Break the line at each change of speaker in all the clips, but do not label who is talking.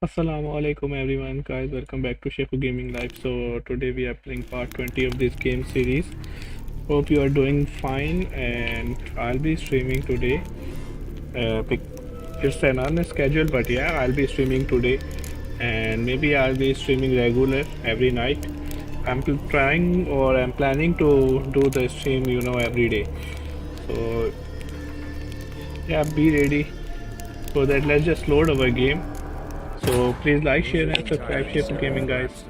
Assalamu alaikum everyone guys, welcome back to Shefu Gaming Live. So today we are playing part 20 of this game series. Hope you are doing fine and I'll be streaming today. It's an unscheduled but yeah, I'll be streaming today and maybe I'll be streaming regular every night. Trying or I'm planning to do the stream every day. So yeah, be ready for that. Let's just load our game. So please like, share and subscribe Shefu Gaming guys.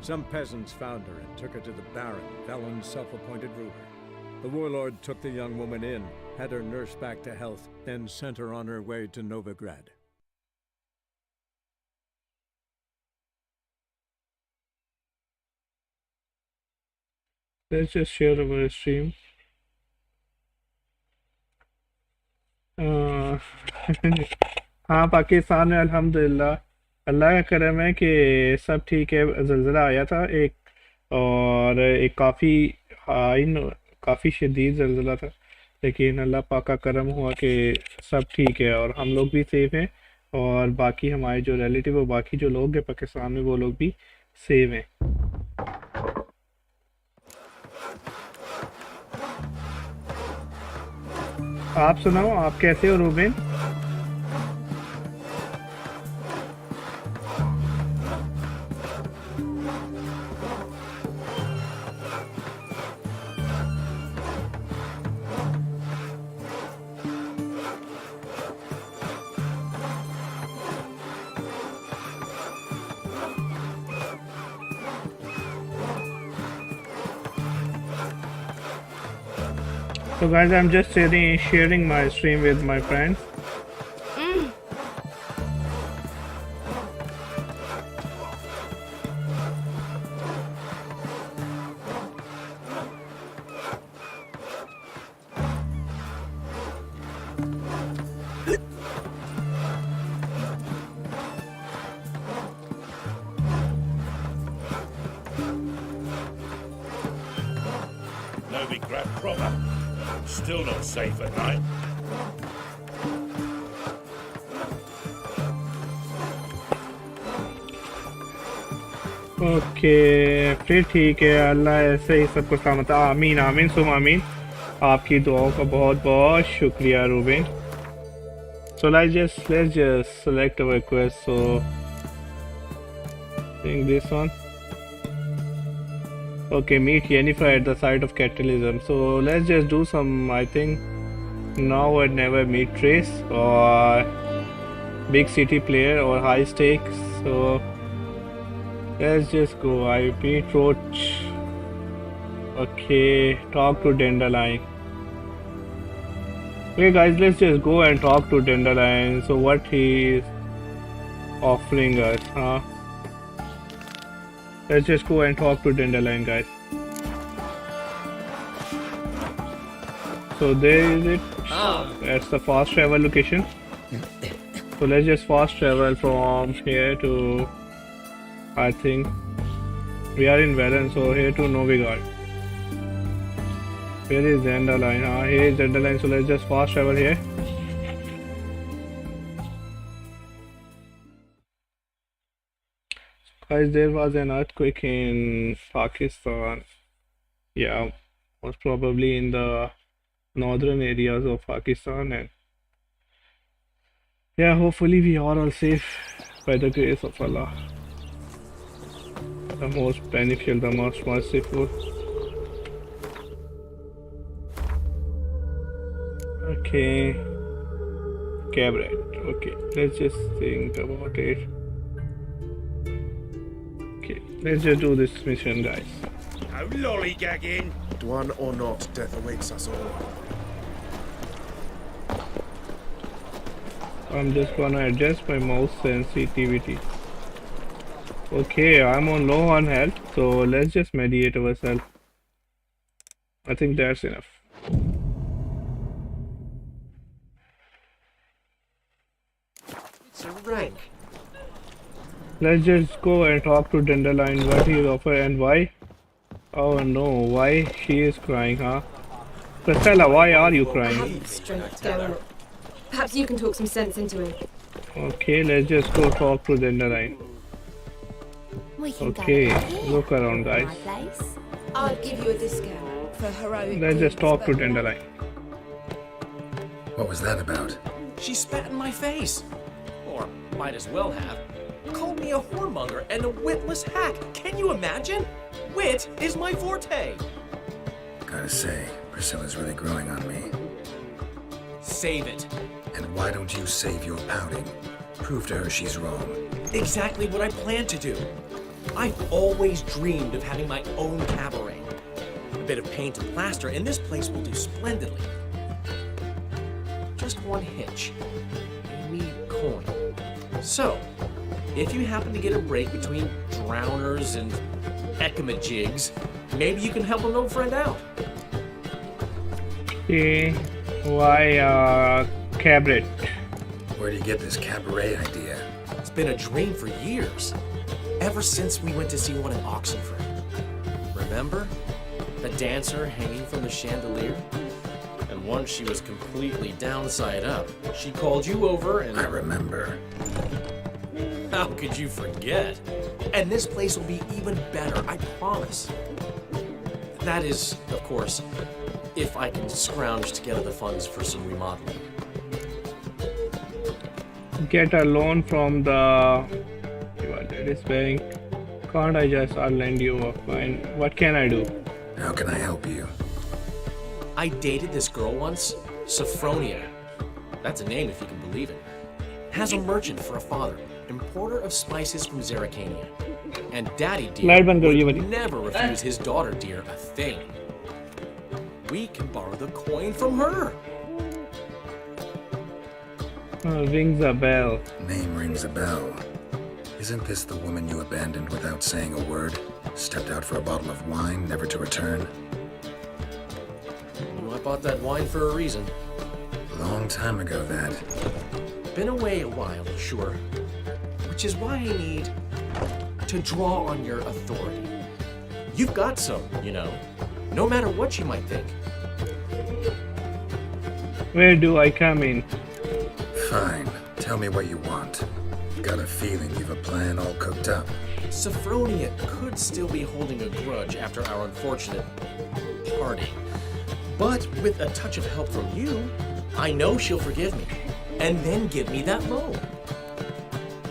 Some peasants found her and took her to the Baron, Velen's self-appointed ruler. The warlord took the young woman in, had her nursed back to health, then sent her on her way to Novigrad.
Let's just share our stream. हाँ, पाकिस्तान में अल्हम्दुलिल्लाह अल्लाह का करम है कि सब ठीक है। ज़लज़ला आया था एक, और एक काफ़ी शदीद ज़लज़ला था, लेकिन अल्लाह पाक का करम हुआ कि सब ठीक है और हम लोग भी सेफ हैं और बाकी हमारे जो रिलेटिव और बाकी जो लोग हैं पाकिस्तान में वो लोग भी सेफ हैं। आप सुनाओ, आप कैसे हो Reuben? So guys, I'm just sharing my stream with my friends.
Novigrad proper. Still not safe at night.
Okay, फिर ठीक है। अल्लाह ऐसे ही सबको सलामत। आमीन आमीन सुम आमीन। आपकी दुआओं का बहुत बहुत शुक्रिया Reuben. So let's just select our quest. So I think this one. Okay, meet Yennefer at the site of catalysm. So let's just do some, I think now or never meet Trace or big city player or high stakes. So let's just go. I beat Roach. Okay, talk to Dandelion. Okay guys, let's just go and talk to Dandelion. So what he is offering us, huh? Let's just go and talk to Dandelion guys. So there is it. That's the fast travel location. So let's just fast travel from here to, I think we are in Velen, so here to Novigrad. Where is Dandelion? Here is Dandelion, so let's just fast travel here. Guys, there was an earthquake in Pakistan. Yeah, most probably in the northern areas of Pakistan, and yeah, hopefully we are all safe by the grace of Allah. The most beneficial, the most merciful. Okay, cabaret. Okay, let's just think about it. Okay, let's just do this mission, guys.
No lollygagging.
One or not, death awaits us all.
I'm just gonna adjust my mouse sensitivity. Okay, I'm on low on health, so let's just mediate ourselves. I think that's enough.
It's a rank.
Let's just go and talk to Dandelion, what he offer and why. Oh no, why she is crying, huh? Priscilla, why are you crying?
Strength going. Perhaps you can talk some sense into him.
Okay, let's just go talk to Dandelion.
We can
Okay,
go over here.
look around, guys.
My place.
I'd give you a discount for heroic
Let's just
deeds,
talk to
but
Dandelion.
What was that about?
She spat in my face. Or might as well have. Called me a whoremonger and a witless hack. Can you imagine? Wit is my forte.
Gotta say, Priscilla's really growing on me.
Save it.
And why don't you save your pouting? Prove to her she's wrong.
Exactly what I plan to do. I've always dreamed of having my own cabaret. A bit of paint and plaster, and this place will do splendidly. Just one hitch. You need coin. So, if you happen to get a break between drowners and ecamajigs, maybe you can help an old friend out.
Okay, why cabaret?
Where do you get this cabaret idea?
It's been a dream for years. Ever since we went to see one in Oxenford. Remember? The dancer hanging from the chandelier? And once she was completely downside up, she called you over and...
I remember.
How could you forget? And this place will be even better, I promise. That is, of course, if I can scrounge together the funds for some remodeling.
Get a loan from the this bank. Can't I just lend you a fine? What can I do?
How can I help you?
I dated this girl once, Sophronia. That's a name if you can believe it. Has a merchant for a father, importer of spices from Zerrikania. And Daddy dear
Light band karo, ye
would
wali.
never refuse his daughter dear a thing. We can borrow the coin from her.
Rings a bell.
Name rings a bell. Isn't this the woman you abandoned without saying a word? Stepped out for a bottle of wine, never to return?
Well, I bought that wine for a reason.
Long time ago, that.
Been away a while, sure. Which is why I need to draw on your authority. You've got some, you know. No matter what you might think.
Where do I come in?
Fine. Tell me what you want. Got a feeling you've a plan all cooked up.
Sophronia could still be holding a grudge after our unfortunate parting. But with a touch of help from you, I know she'll forgive me. And then give me that loan.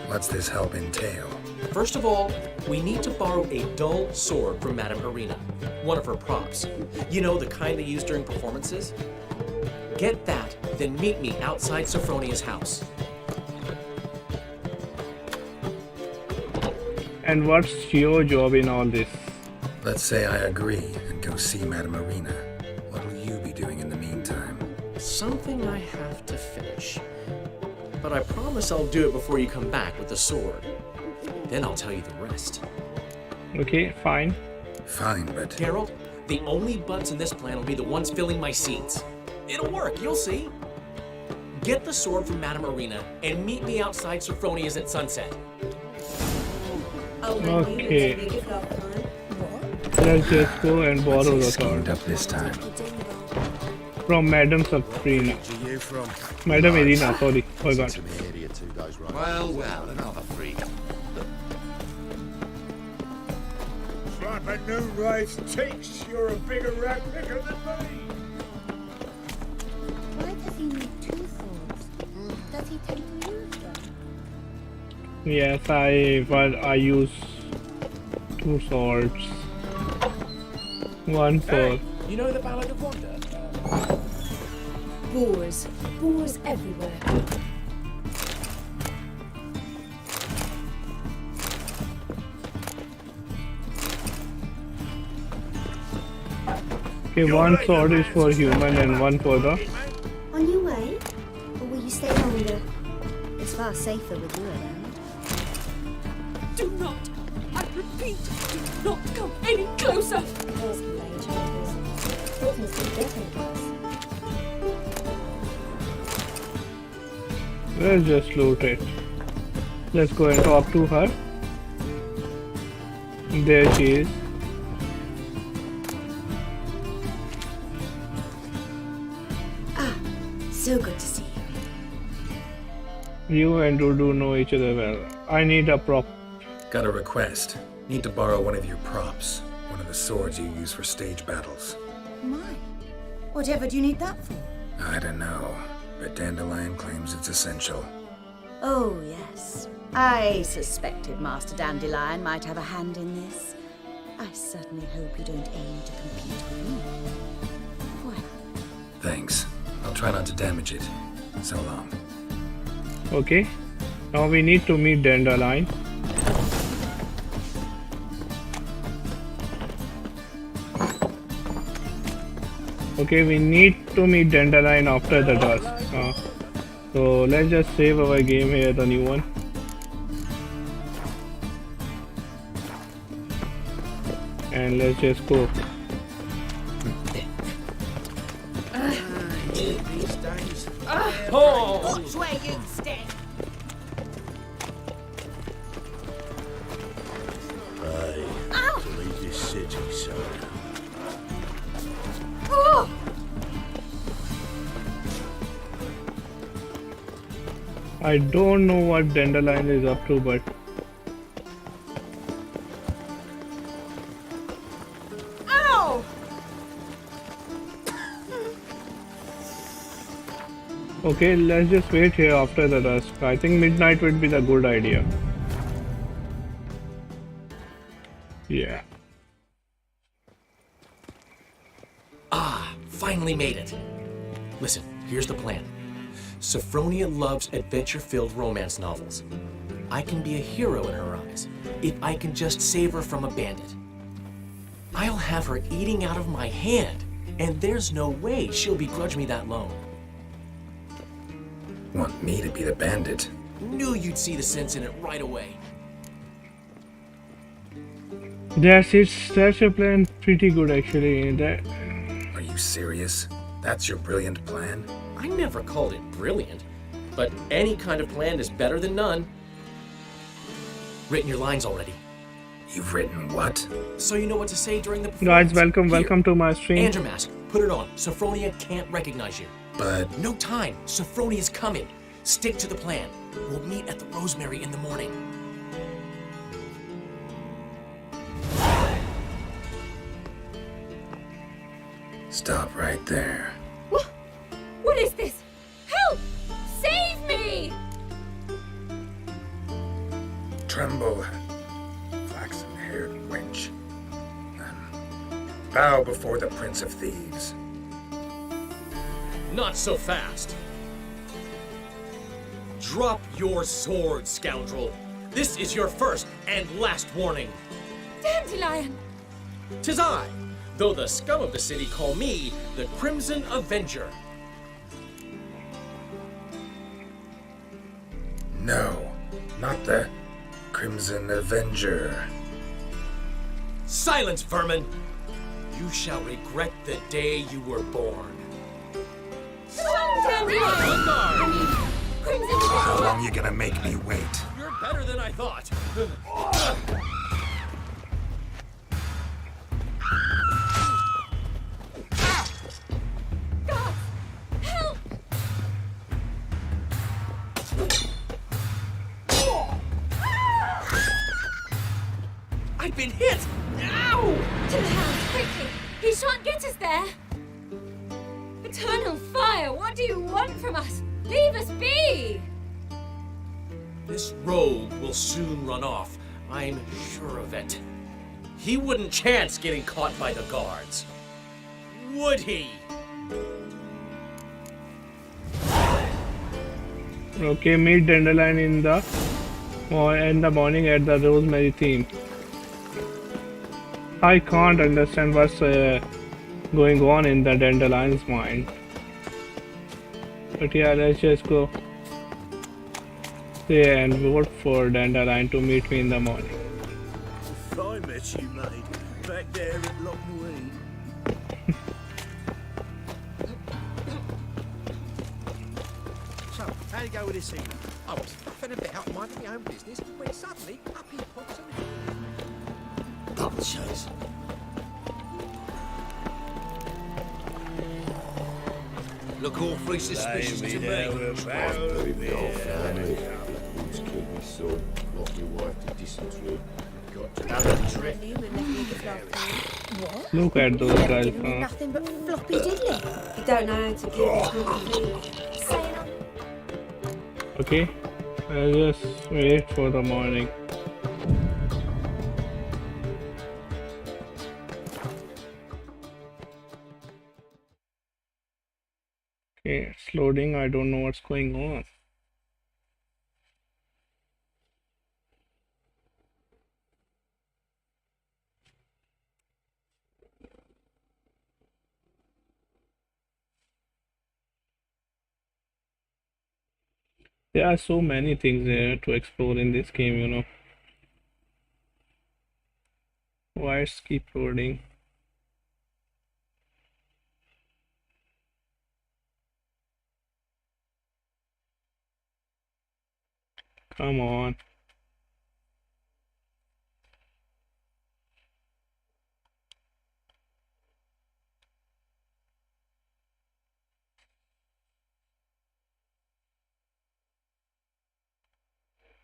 What's this help entail?
First of all, we need to borrow a dull sword from Madame Arena. One of her props. You know, the kind they use during performances? Get that, then meet me outside Sophronia's house.
And what's your job in all this?
Let's say I agree and go see Madame Arena. What will you be doing in the meantime?
Something I have to finish. But I promise I'll do it before you come back with the sword. Then I'll tell you the rest.
Okay, fine.
Fine, but
Geralt, the only butts in this plan will be the ones filling my scenes. It'll work, you'll see. Get the sword from Madame Arena and meet me outside Sophronia's at sunset.
I'll lend you
Okay.
the gift of time.
Let's just go and borrow the
what's schemed
sword
up this time?
from Madame Sabrina.
you from?
Madame Irina, sorry, forgot.
Well, well, another freak.
Slap a new rice takes. You're a bigger rat picker than me.
Why does he need two swords? Does he tend to use them?
Yes, I use two swords. One sword.
You know the Ballad of Wonder?
Boars. Boars everywhere.
Okay, one sword is for human and one for the...
On your way? Or will you stay longer? It's far safer with you around.
Do not. I repeat, do not come any closer.
Girls can rage overs. Business can get worse.
Let's just loot it. Let's go and talk to her. There she is.
So good to see you.
You and Dudu know each other well. I need a prop.
Got a request. Need to borrow one of your props. One of the swords you use for stage battles.
My. Whatever do you need that for?
I don't know, but Dandelion claims it's essential.
Oh, yes. I suspected Master Dandelion might have a hand in this. I certainly hope you don't aim to compete with me. Well.
Thanks. I'll try not to damage it. So long.
Okay. Now we need to meet Dandelion. Okay, we need to meet Dandelion after the dusk. So let's just save our game here, the new one. And let's just go.
Watch where you step!
To leave this city, so.
Oh!
I don't know what Dandelion is up to, but
Ow!
okay, let's just wait here after the dusk. I think midnight would be the good idea. Yeah.
Finally made it. Listen, here's the plan. Sophronia loves adventure-filled romance novels. I can be a hero in her eyes if I can just save her from a bandit. I'll have her eating out of my hand, and there's no way she'll begrudge me that loan.
Want me to be the bandit?
Knew you'd see the sense in it right away.
That's your plan. Pretty good actually.
Are you serious? That's your brilliant plan?
I never called it brilliant, but any kind of plan is better than none. Written your lines already,
You've written what?
so you know what to say during the performance.
Guys, welcome
Here,
to my stream.
And your mask. Put it on. Sophronia can't recognize you.
But
No time. Sophronia's coming. Stick to the plan. We'll meet at the Rosemary in the morning.
stop right there.
What is this? Help! Save me!
Tremble, flaxen-haired wench. Bow before the Prince of Thieves.
Not so fast. Drop your sword, scoundrel. This is your first and last warning.
Dandelion!
'Tis I, though the scum of the city call me the Crimson Avenger.
No, not the Crimson Avenger.
Silence, vermin! You shall regret the day you were born.
Dandelion! Crimson
How long you gonna make me wait?
You're better than I thought.
God! Help!
I've been hit! Ow!
To the house, quickly! He shan't get us there! Eternal fire, what do you want from us? Leave us be!
This rogue will soon run off. I'm sure of it. He wouldn't chance getting caught by the guards. Would he?
Okay, meet Dandelion in the morning at the Rosemary theme. I can't understand what's going on in the Dandelion's mind. But yeah, let's just go there and vote for Dandelion to meet me in the morning.
If I met you, mate, back there at Lockwood.
So, how'd it go with this evening? I was faffing about minding my own business when suddenly up he pops and... Oh, jeez. Look awfully suspicious to me.
Buried the whole family. Who's killed my son, lost my wife to dysentery. Got to
Another drift.
What?
Look at those guys.
Giving me nothing but floppy diddly. You don't know how to give it food. Saying I'm
Okay, I'll just wait for the morning. Okay, it's loading. I don't know what's going on. There are so many things here to explore in this game, you know. Why it's keep loading? Come on.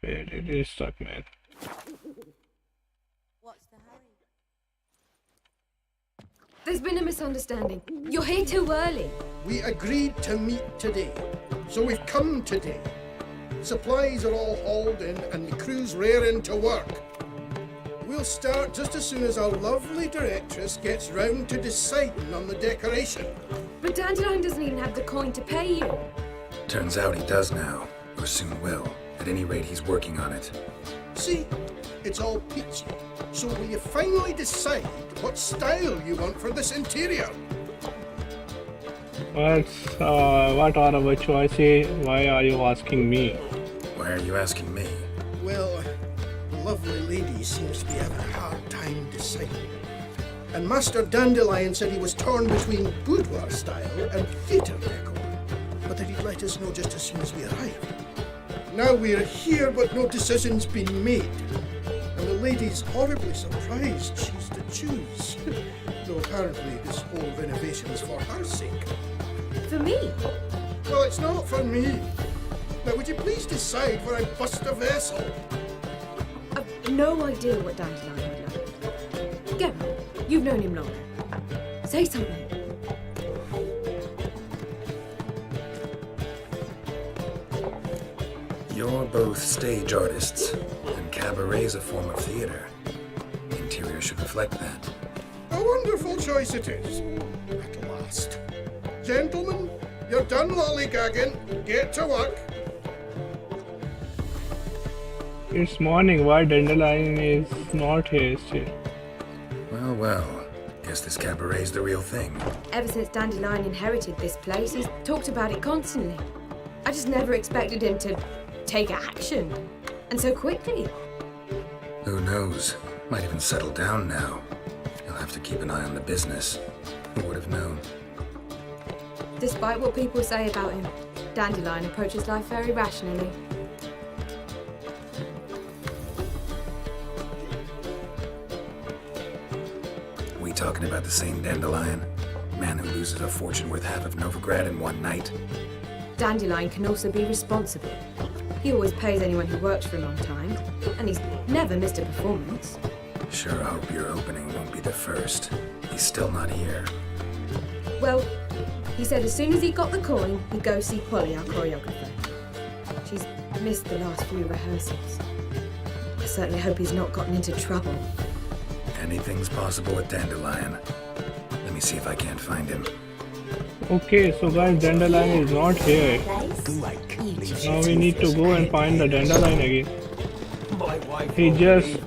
Where it is stuck, man.
What's the hurry?
There's been a misunderstanding. You're here too early.
We agreed to meet today, so we've come today. Supplies are all hauled in and the crew's raring to work. We'll start just as soon as our lovely directress gets round to deciding on the decoration.
But Dandelion doesn't even have the coin to pay you.
Turns out he does now, or soon will. At any rate, he's working on it.
See, it's all peachy. So will you finally decide what style you want for this interior?
What are our choices? Why are you asking me?
Why are you asking me?
Well, the lovely lady seems to be having a hard time deciding. And Master Dandelion said he was torn between boudoir style and theatre decor, but that he'd let us know just as soon as we arrived. Now we're here, but no decision's been made. And the lady's horribly surprised she's to choose. Though apparently this whole renovation is for her sake.
For me?
Well, it's not for me. Now, would you please decide where I bust a vessel?
I've no idea what Dandelion would like. Geralt, you've known him longer. Say something.
You're both stage artists, and cabaret's a form of theater. The interior should reflect that.
A wonderful choice it is. At last. Gentlemen, you're done lollygagging. Get to work.
It's morning. Why Dandelion is not here still?
Well, well. Guess this cabaret's the real thing.
Ever since Dandelion inherited this place, he's talked about it constantly. I just never expected him to take action. And so quickly.
Who knows? Might even settle down now. You'll have to keep an eye on the business. Who would have known?
Despite what people say about him, Dandelion approaches life very rationally.
We talking about the same Dandelion? Man who loses a fortune worth half of Novigrad in one night?
Dandelion can also be responsible. He always pays anyone who works for him on time, and he's never missed a performance.
Sure hope your opening won't be the first. He's still not here.
Well, he said as soon as he got the coin, he'd go see Polly, our choreographer. She's missed the last few rehearsals. I certainly hope he's not gotten into trouble.
Anything's possible with Dandelion. Let me see if I can't find him.
Okay, so guys, Dandelion is not here. Now we need to go and find the Dandelion again. He just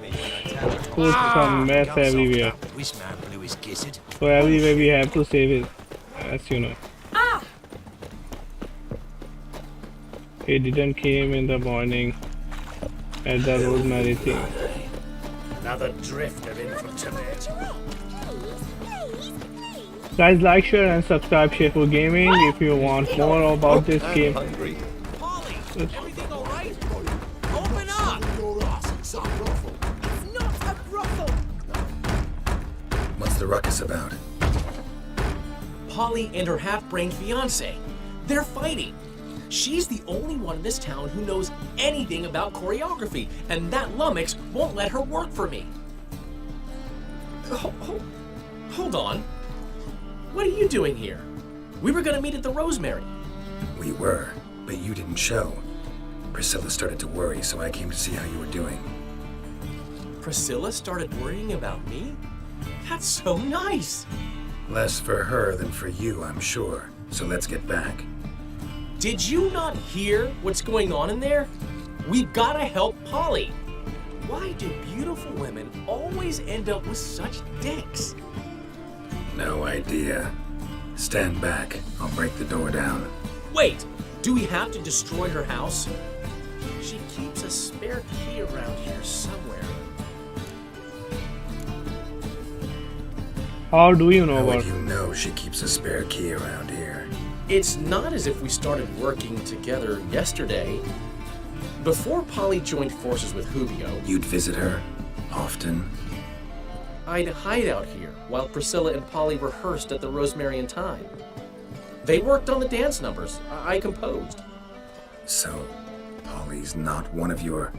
put some mess everywhere. So everywhere we have to save it, as you know. He didn't came in the morning at the rosemary thing.
Another drifter in from Tibet.
Guys, like, share and subscribe Shefu Gaming if you want more about this game.
Polly, everything all right? Open up! It's not a brothel!
What's the ruckus about?
Polly and her half-brained fiancé. They're fighting. She's the only one in this town who knows anything about choreography, and that lummox won't let her work for me. Hold on. What are you doing here? We were gonna meet at the Rosemary.
We were, but you didn't show. Priscilla started to worry, so I came to see how you were doing.
Priscilla started worrying about me? That's so nice.
Less for her than for you, I'm sure. So let's get back.
Did you not hear what's going on in there? We gotta help Polly. Why do beautiful women always end up with such dicks?
No idea. Stand back. I'll break the door down.
Wait, do we have to destroy her house? She keeps a spare key around here somewhere.
How do you know
How
about
would you know she keeps a spare key around here?
It's not as if we started working together yesterday. Before Polly joined forces with Rubio,
You'd visit her? Often?
I'd hide out here while Priscilla and Polly rehearsed at the Rosemary and Thyme. They worked on the dance numbers I composed.
So, Polly's not one of your...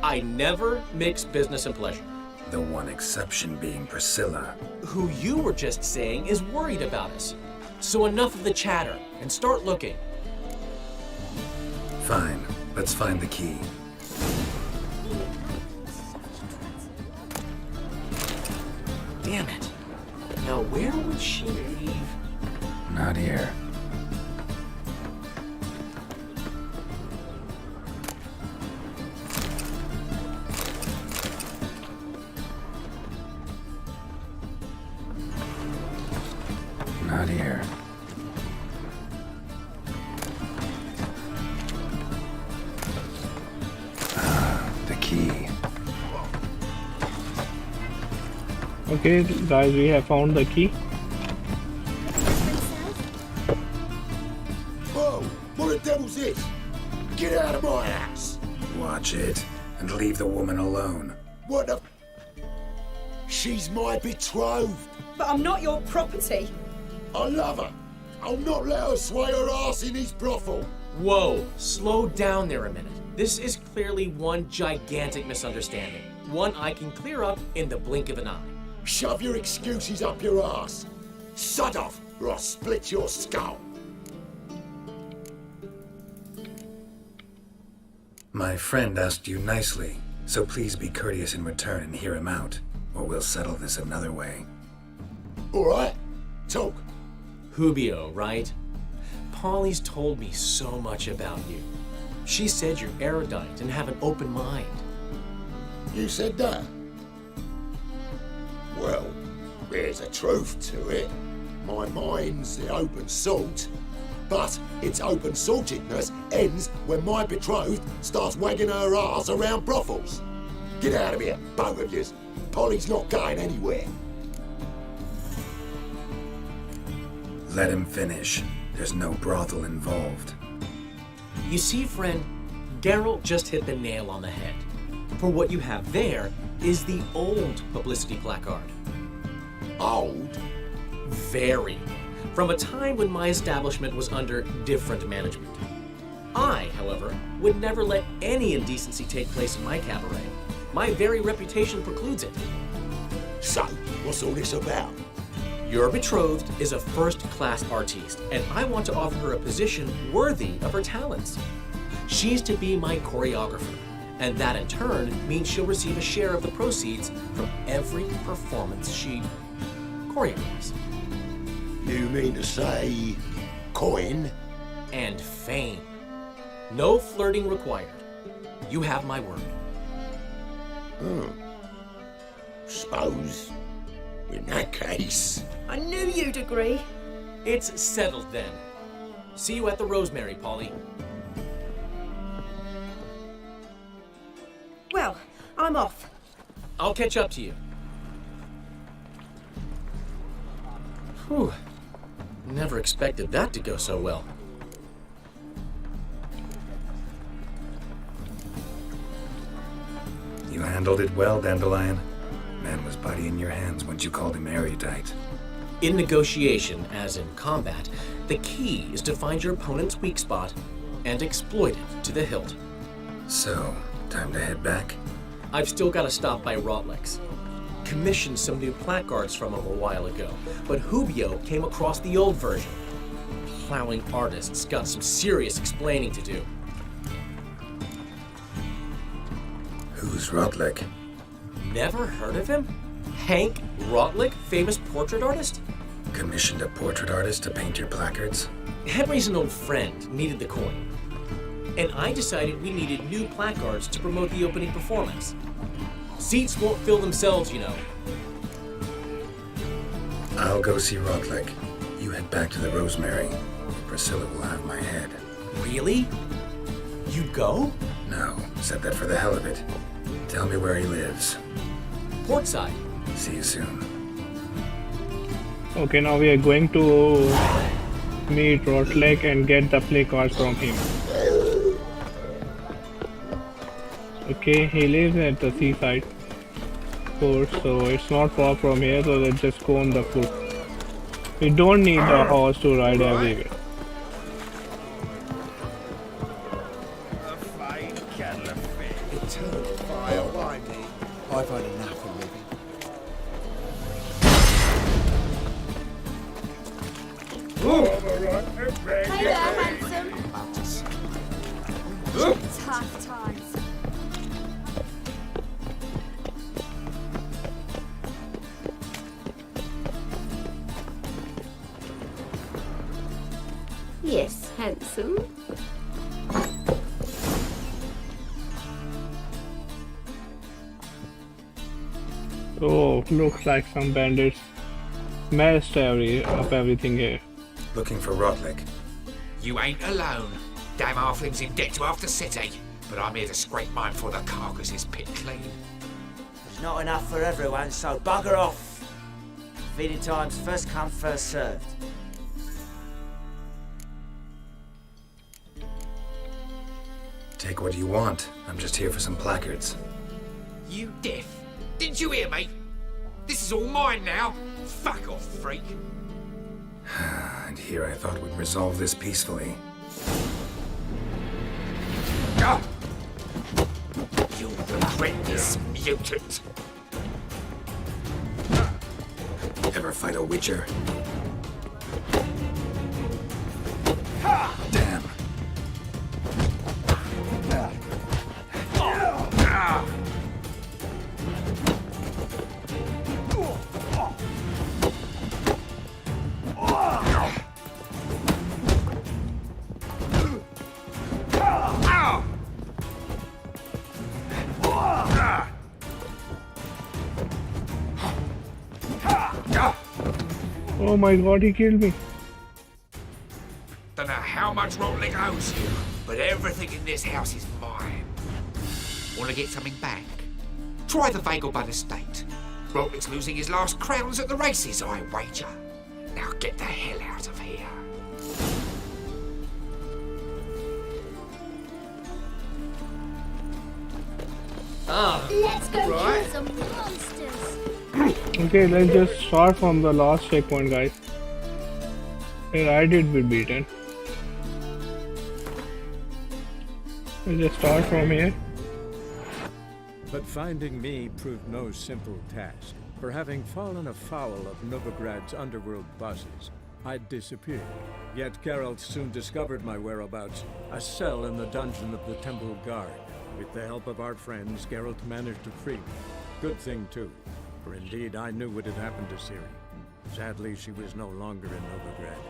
I never mix business and pleasure.
The one exception being Priscilla.
Who you were just saying is worried about us. So enough of the chatter and start looking.
Fine. Let's find the key.
Damn it. Now where would she leave?
Not here. Not here. The key.
Okay, guys, we have found the key.
Whoa! What the devil's this? Get out of my house!
Watch it, and leave the woman alone.
What the... She's my betrothed!
But I'm not your property.
I love her! I'll not let her sway her ass in his brothel!
Whoa, slow down there a minute. This is clearly one gigantic misunderstanding. One I can clear up in the blink of an eye.
Shove your excuses up your ass! Sod off, or I'll split your skull!
My friend asked you nicely, so please be courteous in return and hear him out, or we'll settle this another way.
Alright, talk.
Rubio, right? Polly's told me so much about you. She said you're erudite and have an open mind.
You said that? Well, there's a truth to it. My mind's the open salt. But its open saltedness ends when my betrothed starts wagging her ass around brothels. Get out of here, both of yous. Polly's not going anywhere.
Let him finish. There's no brothel involved.
You see, friend, Geralt just hit the nail on the head. For what you have there is the old publicity placard.
Old?
Very. From a time when my establishment was under different management. I, however, would never let any indecency take place in my cabaret. My very reputation precludes it.
So, what's all this about?
Your betrothed is a first-class artiste, and I want to offer her a position worthy of her talents. She's to be my choreographer, and that in turn means she'll receive a share of the proceeds from every performance she choreographs.
You mean to say... coin?
And fame. No flirting required. You have my word.
Suppose... in that case...
I knew you'd agree.
It's settled then. See you at the Rosemary, Polly.
Well, I'm off.
I'll catch up to you. Whew. Never expected that to go so well.
You handled it well, Dandelion. Man was body in your hands once you called him erudite.
In negotiation, as in combat, the key is to find your opponent's weak spot and exploit it to the hilt.
So, time to head back?
I've still got to stop by Rotlick's. Commissioned some new placards from him a while ago, but Hubio came across the old version. Plowing artists got some serious explaining to do.
Who's Rotlick?
Never heard of him? Hank Rotlick, famous portrait artist?
Commissioned a portrait artist to paint your placards?
Henry's an old friend, needed the coin. And I decided we needed new placards to promote the opening performance. Seats won't fill themselves, you know.
I'll go see Rotlick. You head back to the Rosemary. Priscilla will have my head.
Really? You go?
No, said that for the hell of it. Tell me where he lives.
Portside.
See you soon.
Okay, now we are going to meet Rotlick and get the play cards from him. Okay, he lives at the seaside port, so it's not far from here, so let's just go on the foot. We don't need the horse to ride everywhere.
A fine kettle of fish. Eternal fire, why me? I've had enough of living.
Hey there, handsome. Tough times. Yes, handsome.
Oh, looks like some bandits messed up everything here.
Looking for Rotlick.
You ain't alone. Damn halflings in debt to half the city. But I'm here to scrape mine for the carcass pit clean.
There's not enough for everyone, so bugger off. Feeding time's first come, first served.
Take what you want. I'm just here for some placards.
You deaf? Didn't you hear me? This is all mine now. Fuck off, freak.
And here I thought we'd resolve this peacefully.
Ah! You'll regret this, mutant.
Ever fight a witcher? Damn.
Oh my god, he killed me.
Don't know how much Rotlick owes you, but everything in this house is mine. Want to get something back? Try the Vagelbun estate. Rotlick's losing his last crowns at the races, I wager. Now get the hell out of here.
Let's go kill some monsters.
Okay, let's just start from the last checkpoint, guys. Here I did be beaten. Let's just start from here.
But finding me proved no simple task. For having fallen afoul of Novigrad's underworld bosses, I'd disappeared. Yet Geralt soon discovered my whereabouts, a cell in the dungeon of the Temple Guard. With the help of our friends, Geralt managed to free me. Good thing, too, for indeed I knew what had happened to Ciri. Sadly, she was no longer in Novigrad.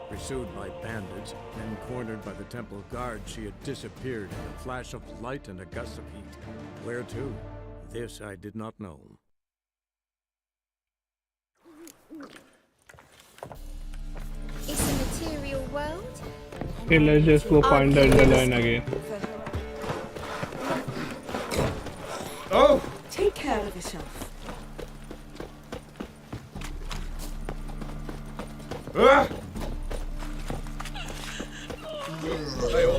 Pursued by bandits, then cornered by the Temple Guard, she had disappeared in a flash of light and a gust of heat. Where to? This I did not know.
It's a material world.
Okay, let's just go find the underline again.
Oh! Take care of yourself.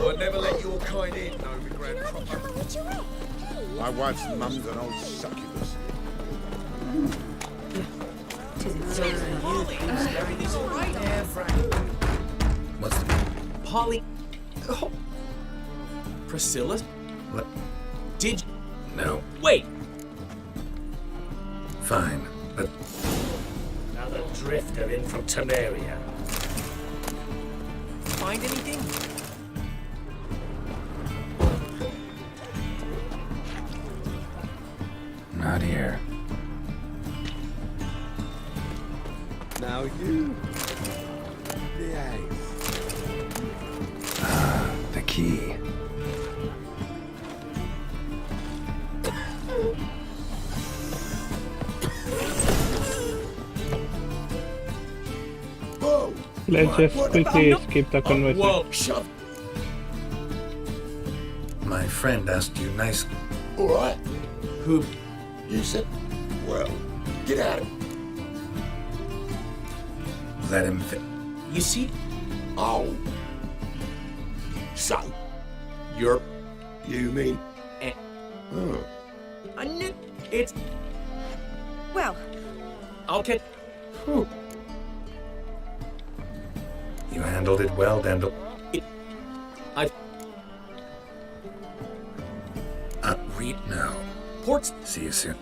I'd never let your kind in, Novigrad. My wife's mum's an old succubus.
Harry, these are right there, Frank.
What's the...
Polly... Oh. Priscilla?
What?
Did...
No.
Wait!
Fine, but...
Another drifter in from Temeria.
Find anything?
Not here.
Now you... behave.
Ah, the key.
Whoa!
Let's just quickly escape the conversation.
Whoa!
Shove.
My friend asked you nice...
All right.
Who?
You said, well, get out of here.
Let him
You see?
Oh. So,
You're...
you mean...
Eh.
Oh.
I knew... It's...
Well,
I'll get...
You handled it well, Dandel.
I've...
Read now.
Ports...
See you soon.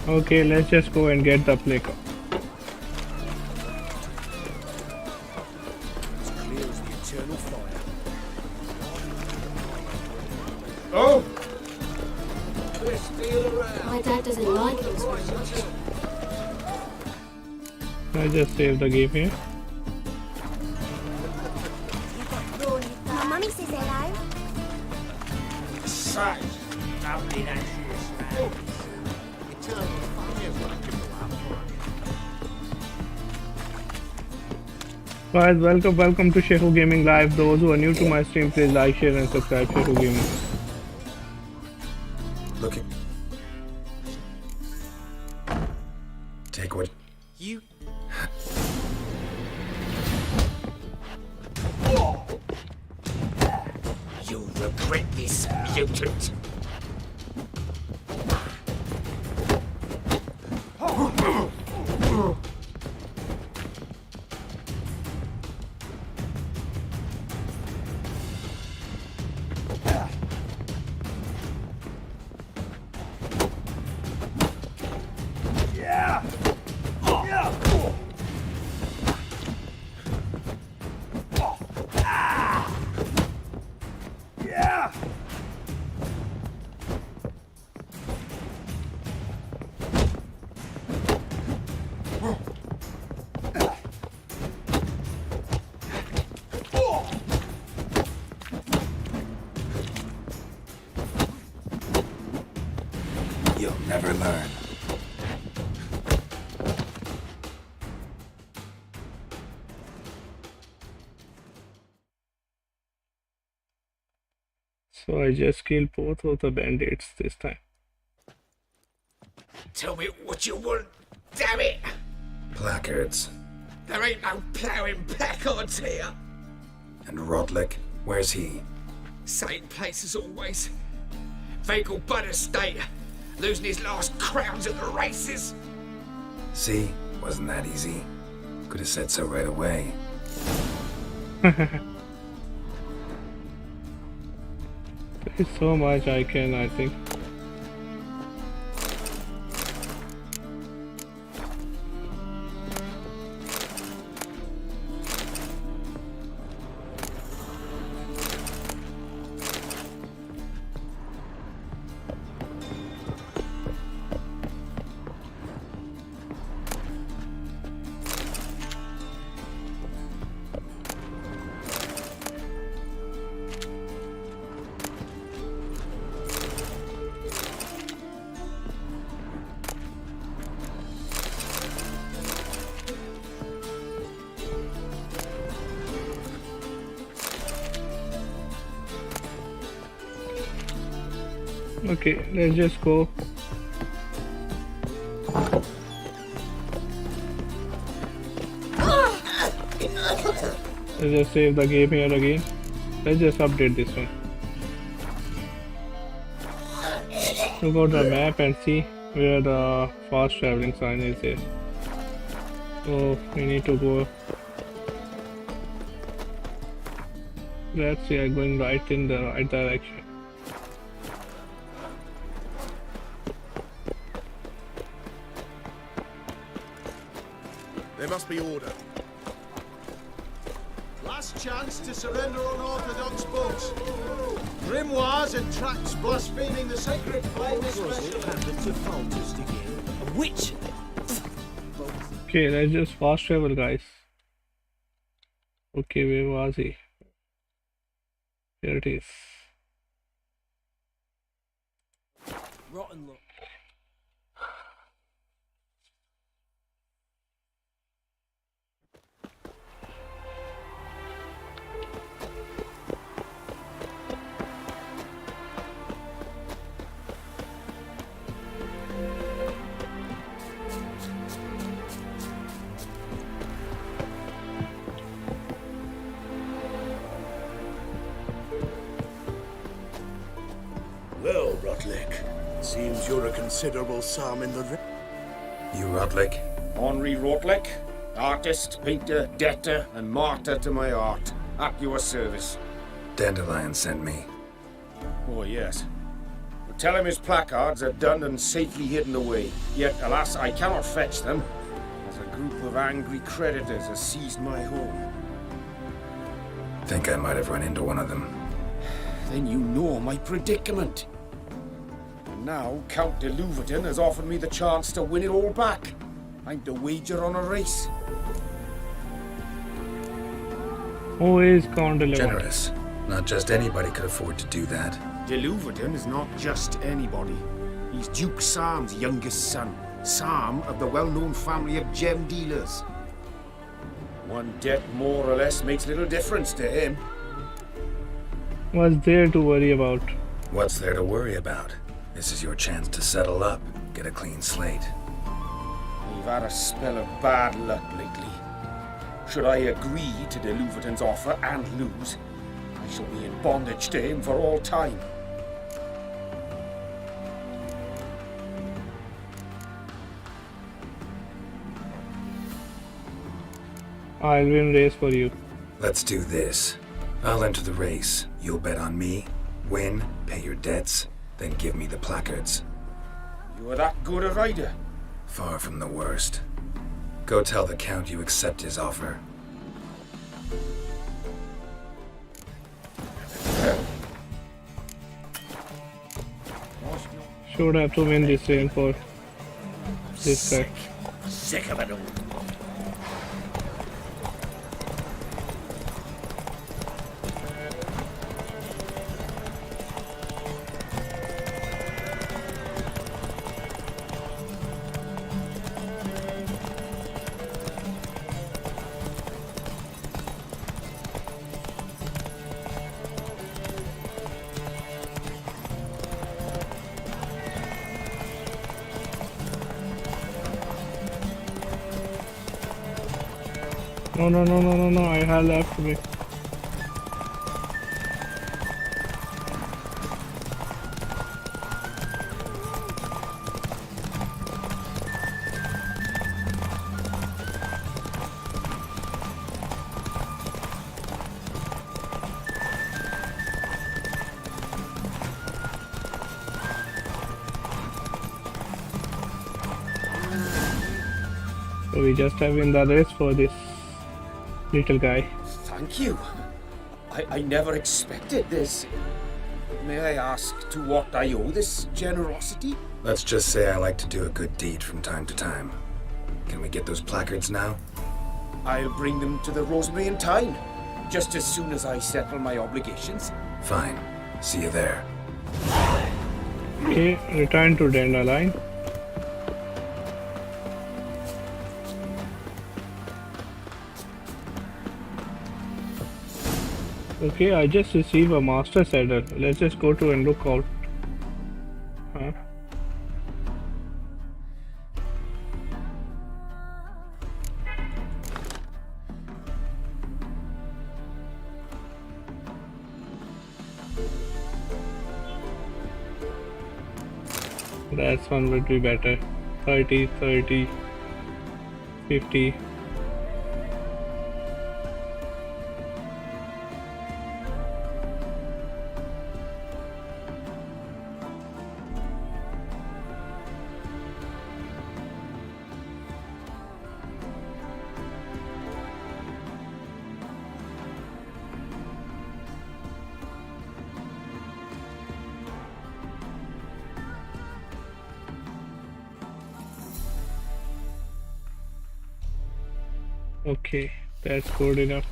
Okay, let's just go and get the play card.
As clear as the eternal fire.
Oh!
My dad doesn't like it very much.
I just save the game here.
My mummy says hello.
Such lovely that she is.
Eternal fire won't give you up.
Guys, welcome to Shehu Gaming Live. Those who are new to my stream, please like, share and subscribe Shehu Gaming.
Look at... Take what...
You...
You'll regret this, mutant.
You'll never learn.
So I just killed both of the bandits this time.
Tell me what you want, damn it!
Placards.
There ain't no ploughing placards here.
And Rodlick, where's he?
Same place as always. Vagal Bud Estate, losing his last crowns at the races.
See? Wasn't that easy? Could have said so right away.
There's so much I think. Okay, let's just go. Let's just save the game here again. Let's just update this one. Look at the map and see where the fast traveling sign is here. So we need to go. Let's see, I'm going right in the right direction.
There must be order.
Last chance to surrender unorthodox boats. Grimoires and tracts blaspheming the sacred flame especially.
A witch!
Okay, let's just fast travel, guys. Okay, where was he? Here it is.
Rotten look.
Well, Rotlick, seems you're a considerable psalm in the
You Rotlick?
Henri Rotlick, artist, painter, debtor, and martyr to my art. At your service.
Dandelion sent me.
Oh, yes. But tell him his placards are done and safely hidden away. Yet, alas, I cannot fetch them, as a group of angry creditors has seized my home.
Think I might have run into one of them.
Then you know my predicament. And now Count de Louverton has offered me the chance to win it all back. I'm to wager on a race.
Who is Count de Louverton?
Generous. Not just anybody could afford to do that.
De Louverton is not just anybody. He's Duke Sam's youngest son. Sam of the well-known family of gem dealers. One debt more or less makes little difference to him.
What's there to worry about?
What's there to worry about? This is your chance to settle up, get a clean slate.
We've had a spell of bad luck lately. Should I agree to de Louverton's offer and lose, I shall be in bondage to him for all time.
I'll win race for you.
Let's do this. I'll enter the race. You'll bet on me, win, pay your debts, then give me the placards.
You are that good a rider?
Far from the worst. Go tell the Count you accept his offer.
Should have to win this lane for this guy.
Sick of it all.
No, I have left me. So we just have in the race for this little guy.
Thank you. I never expected this. May I ask to what I owe this generosity?
Let's just say I like to do a good deed from time to time. Can we get those placards now?
I'll bring them to the Rosemary in time, just as soon as I settle my obligations.
Fine. See you there.
Okay, return to Dandelion. Okay, I just received a master saddle. Let's just go to and look out. Huh? That one would be better. 30, 30, 50. Okay, that's good enough.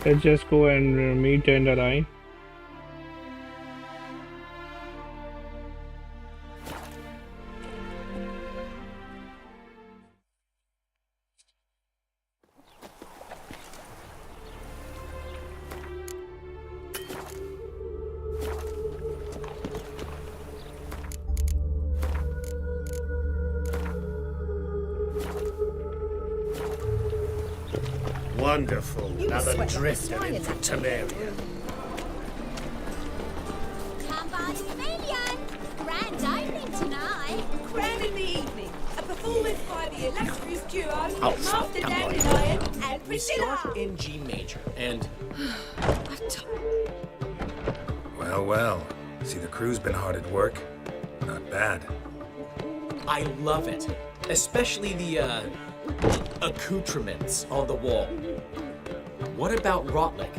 Let's just go and meet and align.
Wonderful. Another drifter in from Temeria.
Come by the Chameleon! Grand opening tonight!
Grand in the evening. A performance by the illustrious duo,
Oh,
Master
come on.
Dandelion and
We
Priscilla.
start in G major, and
Well, well. See, the crew's been hard at work. Not bad.
I love it. Especially the, accoutrements on the wall. What about Rotlick?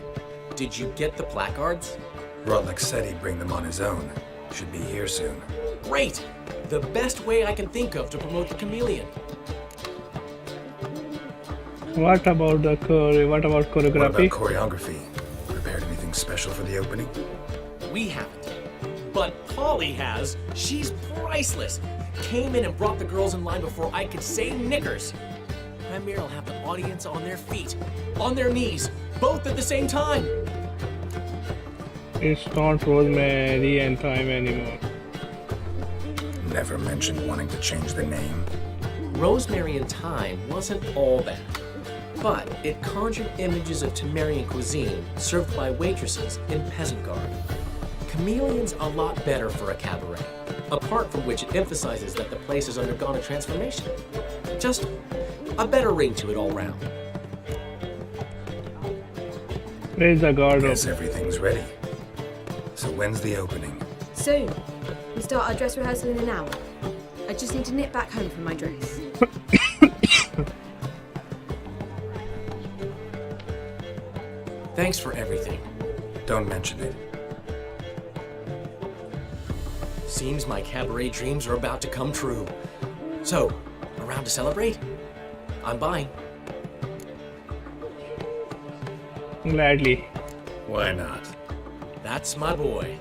Did you get the placards?
Rotlick said he'd bring them on his own. Should be here soon.
Great! The best way I can think of to promote the chameleon.
What about the choreography?
What about choreography? Prepared anything special for the opening?
We haven't. But Polly has. She's priceless. Came in and brought the girls in line before I could say knickers. Premier will have the audience on their feet, on their knees, both at the same time.
It's not Rosemary and Thyme anymore.
Never mentioned wanting to change the name.
Rosemary and Thyme wasn't all bad, but it conjured images of Temerian cuisine served by waitresses in peasant garb. Chameleon's a lot better for a cabaret, apart from which it emphasizes that the place has undergone a transformation. Just a better ring to it all round.
Where's the guard?
Guess everything's ready. So when's the opening?
Soon. We start our dress rehearsal in an hour. I just need to nip back home for my dress.
Thanks for everything.
Don't mention it.
Seems my cabaret dreams are about to come true. So, around to celebrate? I'm buying.
Gladly.
Why not?
That's my boy.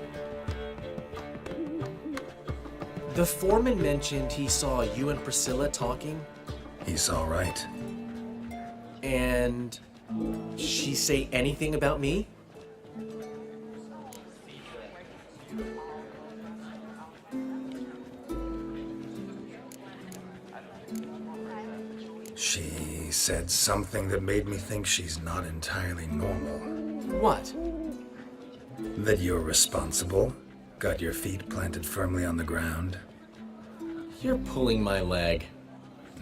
The foreman mentioned he saw you and Priscilla talking.
He's all right.
And she say anything about me?
She said something that made me think she's not entirely normal.
What?
That you're responsible, got your feet planted firmly on the ground.
You're pulling my leg.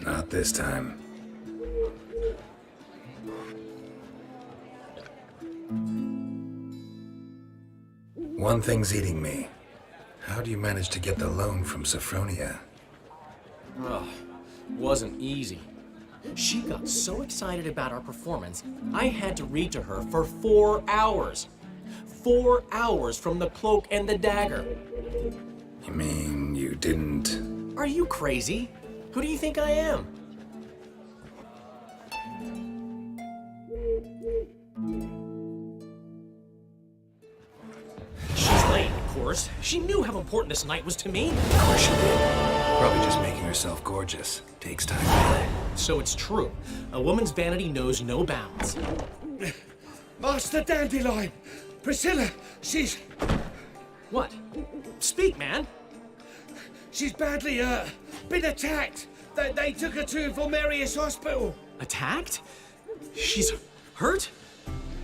Not this time. One thing's eating me. How do you manage to get the loan from Sophronia?
Ugh, wasn't easy. She got so excited about our performance, I had to read to her for 4 hours. 4 hours from the Cloak and the Dagger.
You mean you didn't?
Are you crazy? Who do you think I am? She's late, of course. She knew how important this night was to me.
Of course she did. Probably just making herself gorgeous. Takes time.
So it's true. A woman's vanity knows no bounds.
Master Dandelion! Priscilla, she's...
What? Speak, man.
She's badly, been attacked. They took her to Vulmerius Hospital.
Attacked? She's hurt?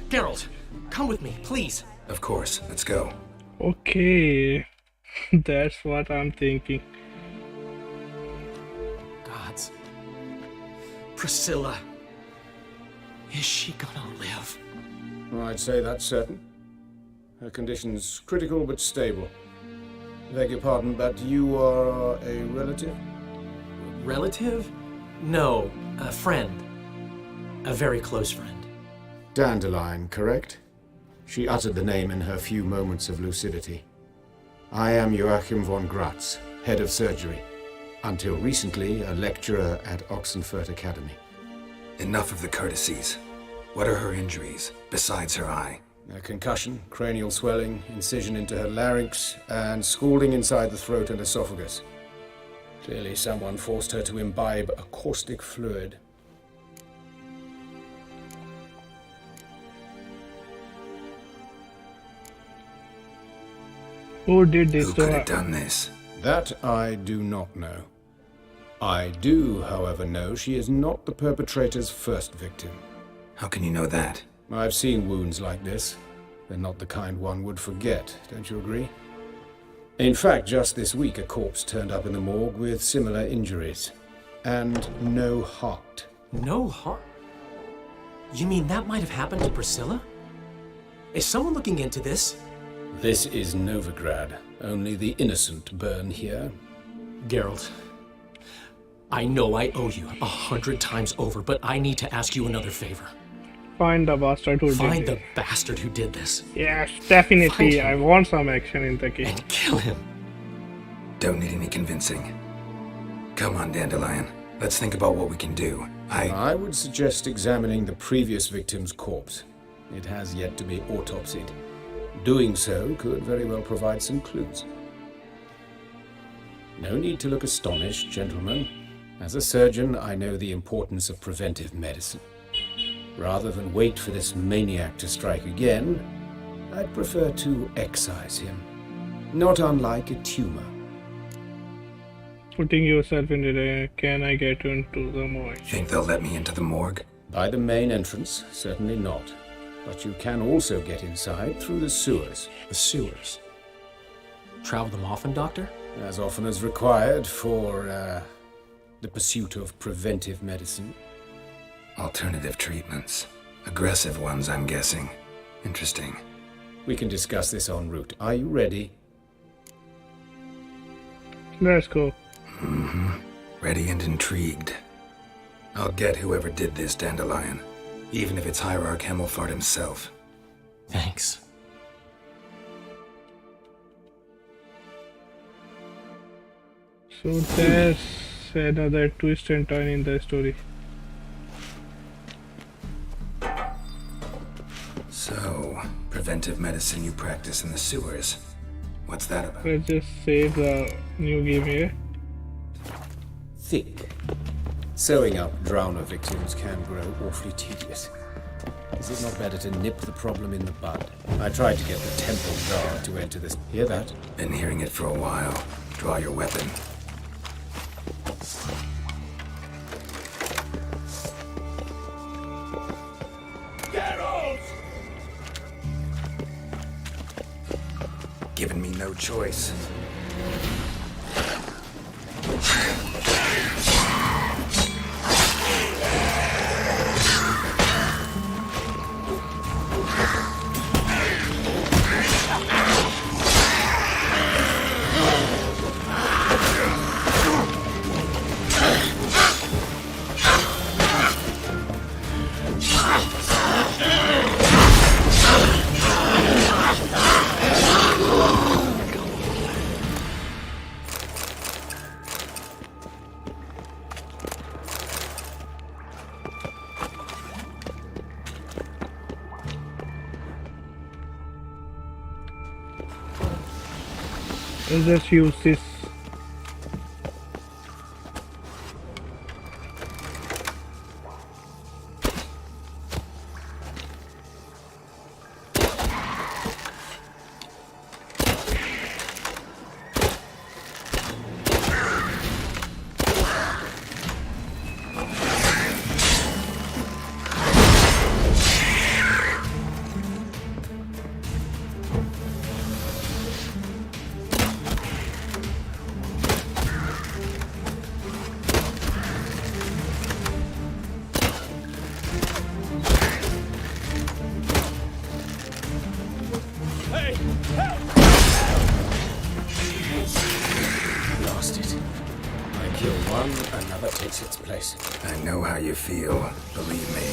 Geralt, come with me, please.
Of course, let's go.
Okay, that's what I'm thinking.
Gods. Priscilla. Is she gonna live?
I'd say that's certain. Her condition's critical but stable. Beg your pardon, but you are a relative?
Relative? No, a friend. A very close friend.
Dandelion, correct? She uttered the name in her few moments of lucidity. I am Joachim von Gratz, head of surgery. Until recently, a lecturer at Oxenfurt Academy.
Enough of the courtesies. What are her injuries, besides her eye?
A concussion, cranial swelling, incision into her larynx, and scalding inside the throat and esophagus. Clearly someone forced her to imbibe a caustic fluid.
Who did this
Who
to
could
her?
have done this?
That I do not know. I do, however, know she is not the perpetrator's first victim.
How can you know that?
I've seen wounds like this. They're not the kind one would forget, don't you agree? In fact, just this week, a corpse turned up in the morgue with similar injuries. And no heart.
No heart? You mean that might have happened to Priscilla? Is someone looking into this?
This is Novigrad. Only the innocent burn here.
Geralt, I know I owe you 100 times over, but I need to ask you another favor.
Find the bastard who
Find
did
the bastard who did this.
Yes,
Find
definitely.
him.
I want some action in the game.
And kill him.
Don't need any convincing. Come on, Dandelion. Let's think about what we can do.
I would suggest examining the previous victim's corpse. It has yet to be autopsied. Doing so could very well provide some clues. No need to look astonished, gentlemen. As a surgeon, I know the importance of preventive medicine. Rather than wait for this maniac to strike again, I'd prefer to excise him. Not unlike a tumor.
Putting yourself in the can I get into the morgue?
Think they'll let me into the morgue?
By the main entrance, certainly not. But you can also get inside through the sewers.
The sewers? Travel them often, Doctor?
As often as required for, the pursuit of preventive medicine.
Alternative treatments. Aggressive ones, I'm guessing. Interesting.
We can discuss this en route. Are you ready?
Let's go.
Mm-hmm. Ready and intrigued. I'll get whoever did this, Dandelion. Even if it's Hierarch Hemmelfart himself.
Thanks.
So there's another twist and turn in the story.
So, preventive medicine you practice in the sewers. What's that about?
Let's just save the new game here.
Thick. Sewing up drowner victims can grow awfully tedious. Is it not better to nip the problem in the bud? I tried to get the temple guard to enter this. Hear that?
Been hearing it for a while. Draw your weapon.
Geralt!
Given me no choice.
Let's just use this.
another takes its place.
I know how you feel, believe me.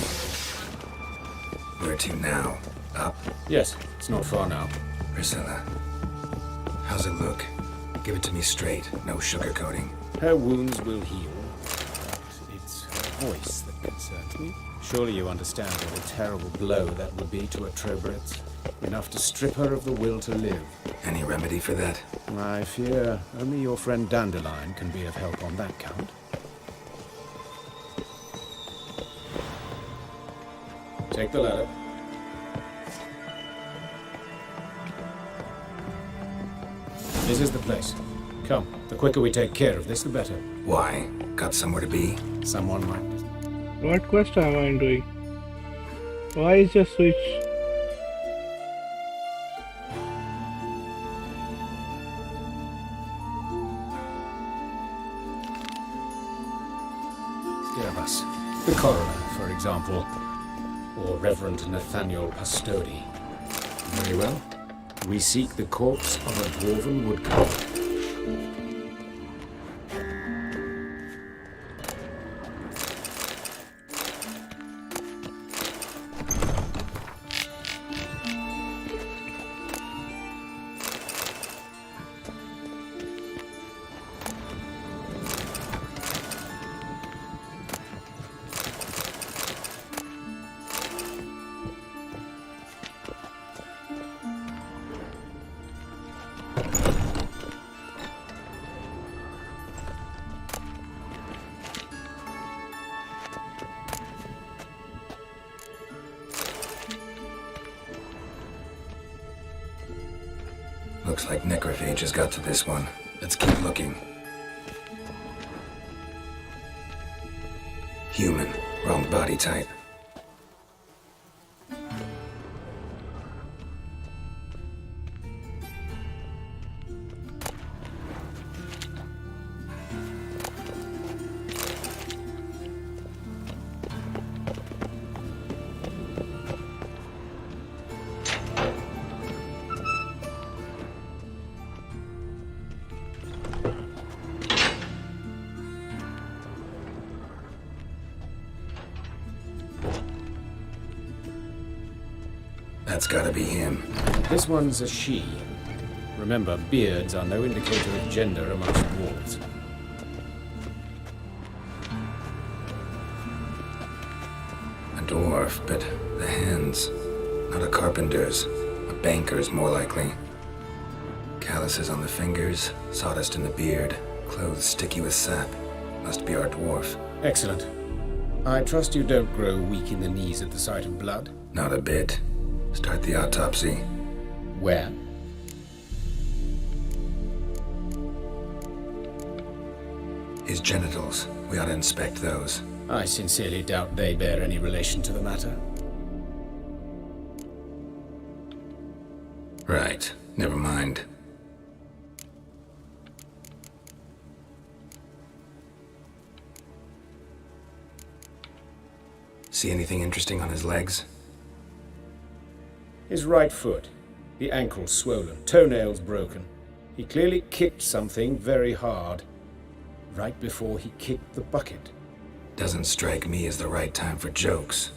Where to now? Up?
Yes, it's not far now.
Priscilla, how's it look? Give it to me straight, no sugarcoating.
Her wounds will heal. But it's her voice that concerns me. Surely you understand what a terrible blow that would be to a Trobritz. Enough to strip her of the will to live.
Any remedy for that?
I fear only your friend Dandelion can be of help on that count. Take the ladder. This is the place. Come, the quicker we take care of this, the better.
Why? Got somewhere to be?
Someone might.
What quest am I doing? Why is your switch?
Us. The coroner, for example, or Reverend Nathaniel Pastodi. Very well. We seek the corpse of a dwarven woodcutter.
Looks like necrophage has got to this one. Let's keep looking. Human. Wrong body type. That's gotta be him.
This one's a she. Remember, beards are no indicator of gender amongst dwarves.
A dwarf, but the hands. Not a carpenter's. A banker's, more likely. Calluses on the fingers, sawdust in the beard, clothes sticky with sap. Must be our dwarf.
Excellent. I trust you don't grow weak in the knees at the sight of blood?
Not a bit. Start the autopsy.
Where?
His genitals. We ought to inspect those.
I sincerely doubt they bear any relation to the matter.
Right. Never mind. See anything interesting on his legs?
His right foot. The ankle swollen, toenails broken. He clearly kicked something very hard. Right before he kicked the bucket.
Doesn't strike me as the right time for jokes.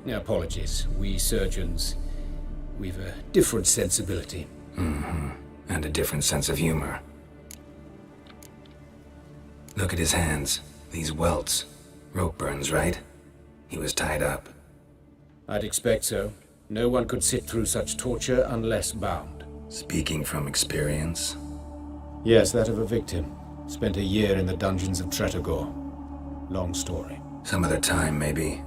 Apologies. We surgeons, we've a different sensibility.
Mm-hmm. And a different sense of humor. Look at his hands. These welts. Rope burns, right? He was tied up.
I'd expect so. No one could sit through such torture unless bound.
Speaking from experience?
Yes, that of a victim. Spent a year in the dungeons of Tretogor. Long story.
Some other time, maybe.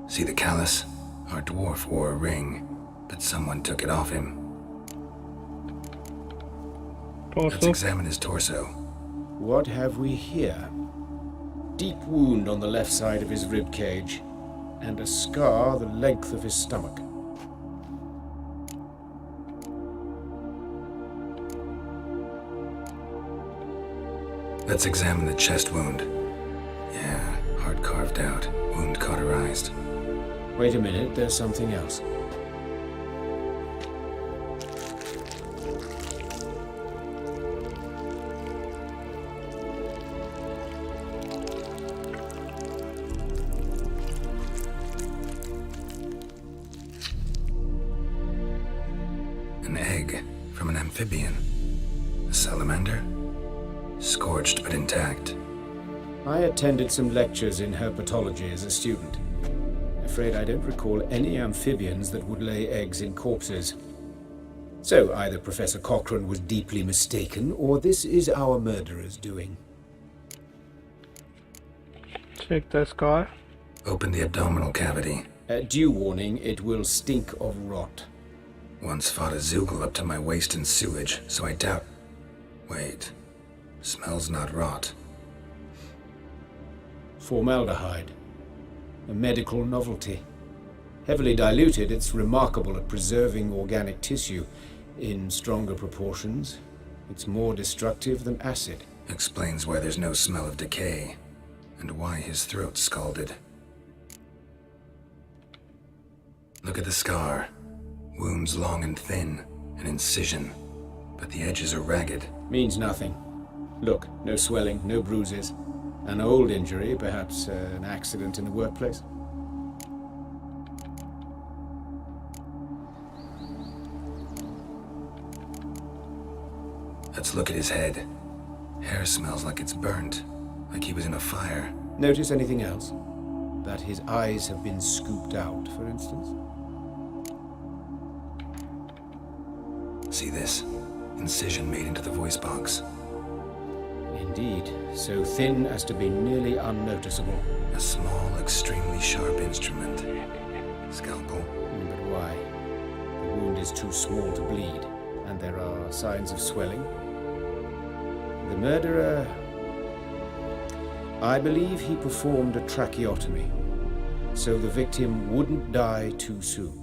See the callus? Our dwarf wore a ring, but someone took it off him. Let's examine his torso.
What have we here? Deep wound on the left side of his rib cage, and a scar the length of his stomach.
Let's examine the chest wound. Yeah, heart carved out, wound cauterized.
Wait a minute, there's something else.
An egg from an amphibian. A salamander? Scorched but intact.
I attended some lectures in herpetology as a student. Afraid I don't recall any amphibians that would lay eggs in corpses. So either Professor Cochrane was deeply mistaken, or this is our murderer's doing.
Check the scar.
Open the abdominal cavity.
Due warning, it will stink of rot.
Once fought a Zoogle up to my waist in sewage, so I doubt... Wait. Smells not rot.
Formaldehyde. A medical novelty. Heavily diluted, it's remarkable at preserving organic tissue. In stronger proportions, it's more destructive than acid.
Explains why there's no smell of decay, and why his throat's scalded. Look at the scar. Wounds long and thin, an incision, but the edges are ragged.
Means nothing. Look, no swelling, no bruises. An old injury, perhaps an accident in the workplace.
Let's look at his head. Hair smells like it's burnt, like he was in a fire.
Notice anything else? That his eyes have been scooped out, for instance?
See this? Incision made into the voice box.
Indeed, so thin as to be nearly unnoticeable.
A small, extremely sharp instrument. Scalpel.
But why? The wound is too small to bleed, and there are signs of swelling. The murderer... I believe he performed a tracheotomy, so the victim wouldn't die too soon.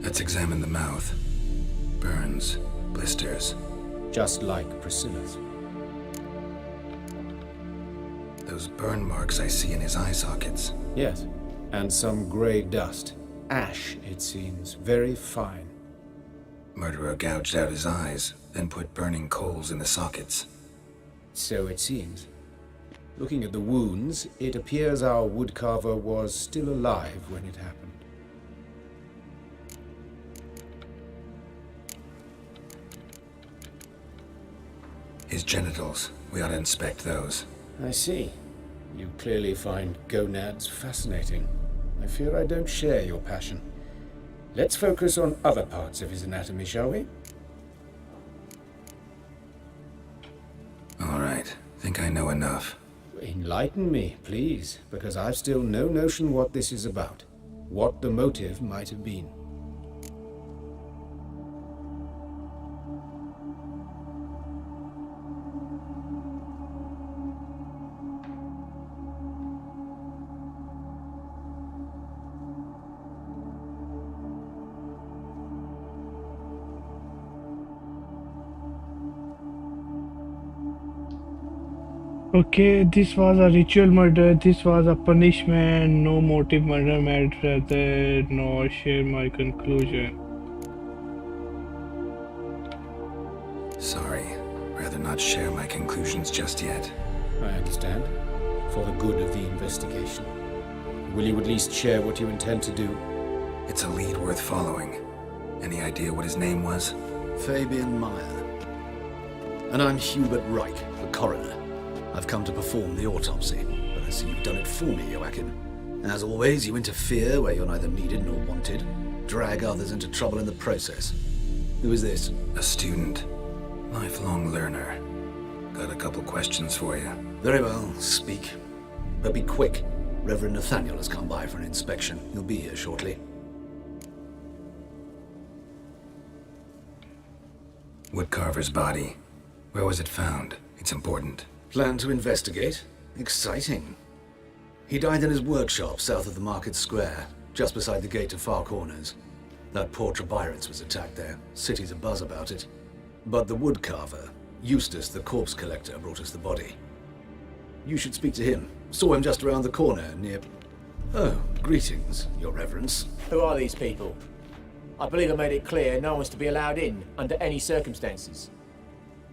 Let's examine the mouth. Burns, blisters.
Just like Priscilla's.
Those burn marks I see in his eye sockets.
Yes, and some grey dust. Ash, it seems, very fine.
Murderer gouged out his eyes, then put burning coals in the sockets.
So it seems. Looking at the wounds, it appears our woodcarver was still alive when it happened.
His genitals. We ought to inspect those.
I see. You clearly find gonads fascinating. I fear I don't share your passion. Let's focus on other parts of his anatomy, shall we?
All right. Think I know enough.
Enlighten me, please, because I've still no notion what this is about. What the motive might have been.
Okay, this was a ritual murder, this was a punishment, no motive murder matter, nor share my conclusion.
Sorry, rather not share my conclusions just yet.
I understand. For the good of the investigation. Will you at least share what you intend to do?
It's a lead worth following. Any idea what his name was?
Fabian Meyer. And I'm Hubert Reich, the coroner. I've come to perform the autopsy, but I see you've done it for me, Joachim. As always, you interfere where you're neither needed nor wanted, drag others into trouble in the process. Who is this?
A student. Lifelong learner. Got a couple questions for you.
Very well, speak. But be quick. Reverend Nathaniel has come by for an inspection. He'll be here shortly.
Woodcarver's body. Where was it found? It's important.
Plan to investigate? Exciting. He died in his workshop south of the market square, just beside the gate to Far Corners. That poor Trebirans was attacked there. City's abuzz about it. But the woodcarver, Eustace the corpse collector, brought us the body. You should speak to him. Saw him just around the corner near... Oh, greetings, Your Reverence.
Who are these people? I believe I made it clear no one's to be allowed in under any circumstances.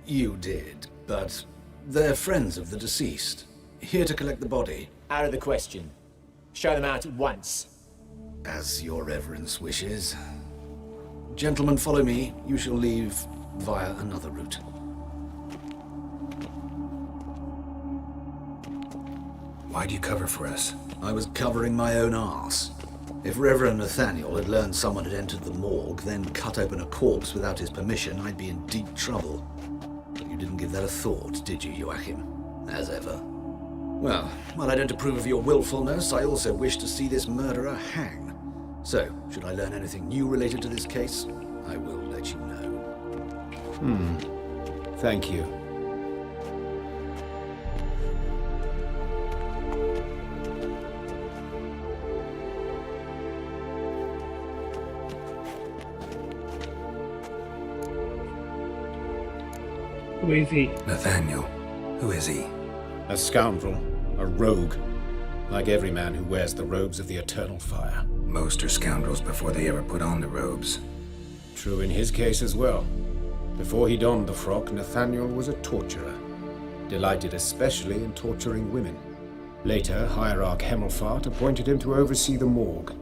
You did, but they're friends of the deceased. Here to collect the body.
Out of the question. Show them out at once.
As your reverence wishes. Gentlemen, follow me. You shall leave via another route.
Why'd you cover for us?
I was covering my own arse. If Reverend Nathaniel had learned someone had entered the morgue, then cut open a corpse without his permission, I'd be in deep trouble. But you didn't give that a thought, did you, Joachim? As ever. Well, while I don't approve of your willfulness, I also wish to see this murderer hang. So, should I learn anything new related to this case, I will let you know.
Thank you.
Who is he?
Nathaniel. Who is he?
A scoundrel. A rogue. Like every man who wears the robes of the eternal fire.
Most are scoundrels before they ever put on the robes.
True in his case as well. Before he donned the frock, Nathaniel was a torturer. Delighted especially in torturing women. Later, Hierarch Hemmelfart appointed him to oversee the morgue.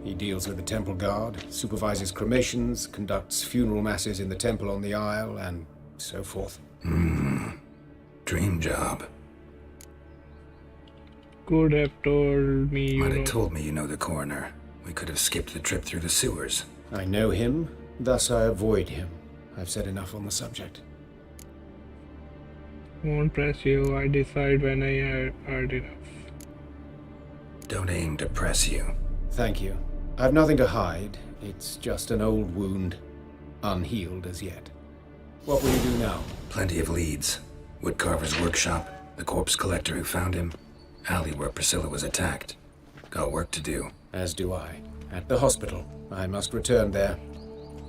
He deals with the temple guard, supervises cremations, conducts funeral masses in the temple on the Isle, and so forth.
Dream job.
Could have told me you
Might
know.
have told me you know the coroner. We could have skipped the trip through the sewers.
I know him, thus I avoid him. I've said enough on the subject.
Won't press you. I decide when I heard enough.
Don't aim to press you.
Thank you. I've nothing to hide. It's just an old wound, unhealed as yet. What will you do now?
Plenty of leads. Woodcarver's workshop, the corpse collector who found him, alley where Priscilla was attacked. Got work to do.
As do I. At the hospital. I must return there.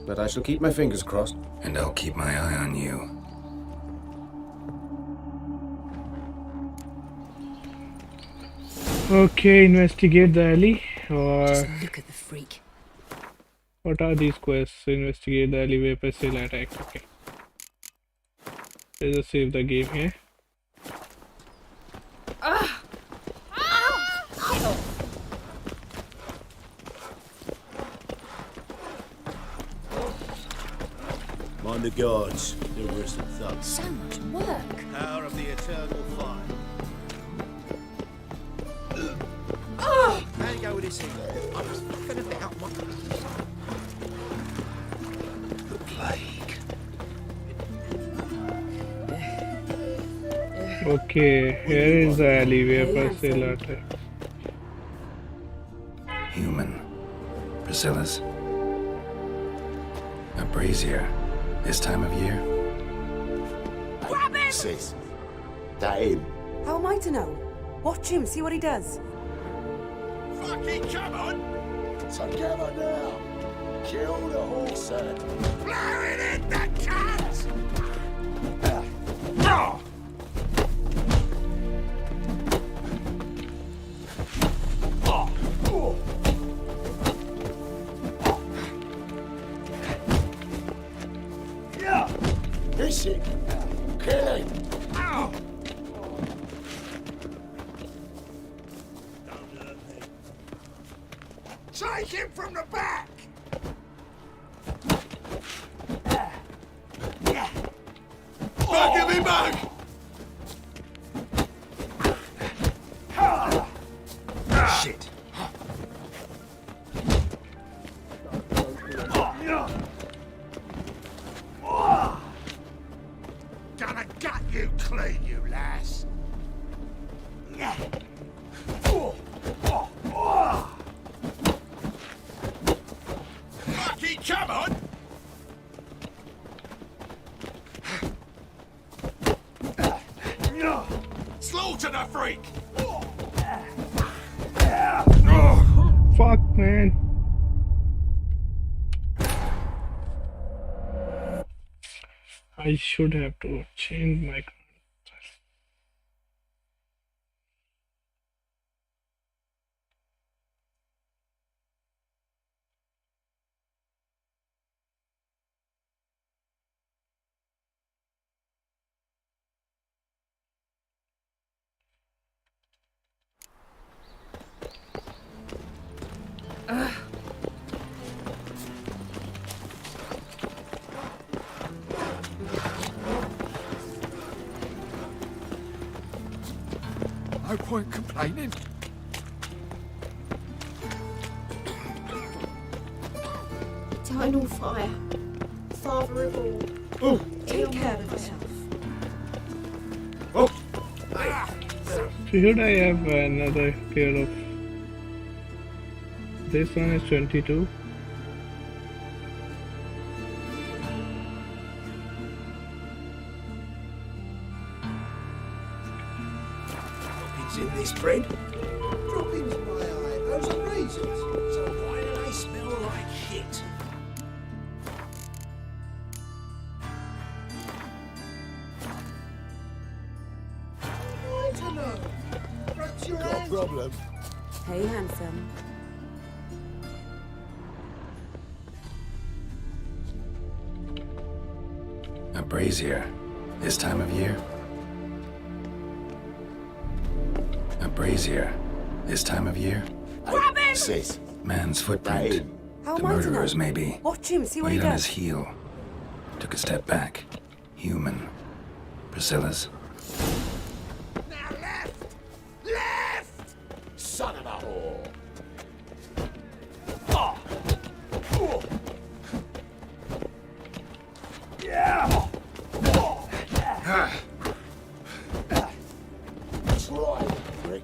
But I shall keep my fingers crossed.
And I'll keep my eye on you.
Okay, investigate the alley. Or
Just look at the freak.
what are these quests? Investigate the alleyway, Priscilla attack. Okay. Let's just save the game here.
Mind the guards. There were some thugs.
So much work.
Power of the eternal fire. How you go with this thing? I was fucking about my...
The plague.
Okay, here is the alley where Priscilla attacked.
Human. Priscilla's. A brazier. This time of year.
Grab him!
Sis, that him?
How am I to know? Watch him, see what he does.
Fucking come on!
So come on now. Kill the horse, sir.
Blowing it, the cat!
Is it? Kill him.
Take him from the back!
Bugger me bug!
Shit. Gonna gut you clean, you lass. Fucking come on! Slaughter the freak!
Fuck, man. I should have to change my.
point complaining.
Eternal fire. Father of all.
Oh.
Take care of yourself.
Oh.
Should I have another pair of... This one is 22.
Droppings in this bread?
Droppings, my eye. Those are raisins.
So why do they smell like shit?
I don't know. Perhaps your
Got a
hands...
problem?
Hey, handsome.
A brazier. This time of year? A brazier. This time of year?
Grab him!
Sis.
Man's footprint.
How
The
am I to know?
murderer's, maybe.
Watch him, see what he
Laid on his
does.
heel. Took a step back. Human. Priscilla's.
Now left! Left! Son of a whore! Oh. Oh. Yeah! Try it, prick.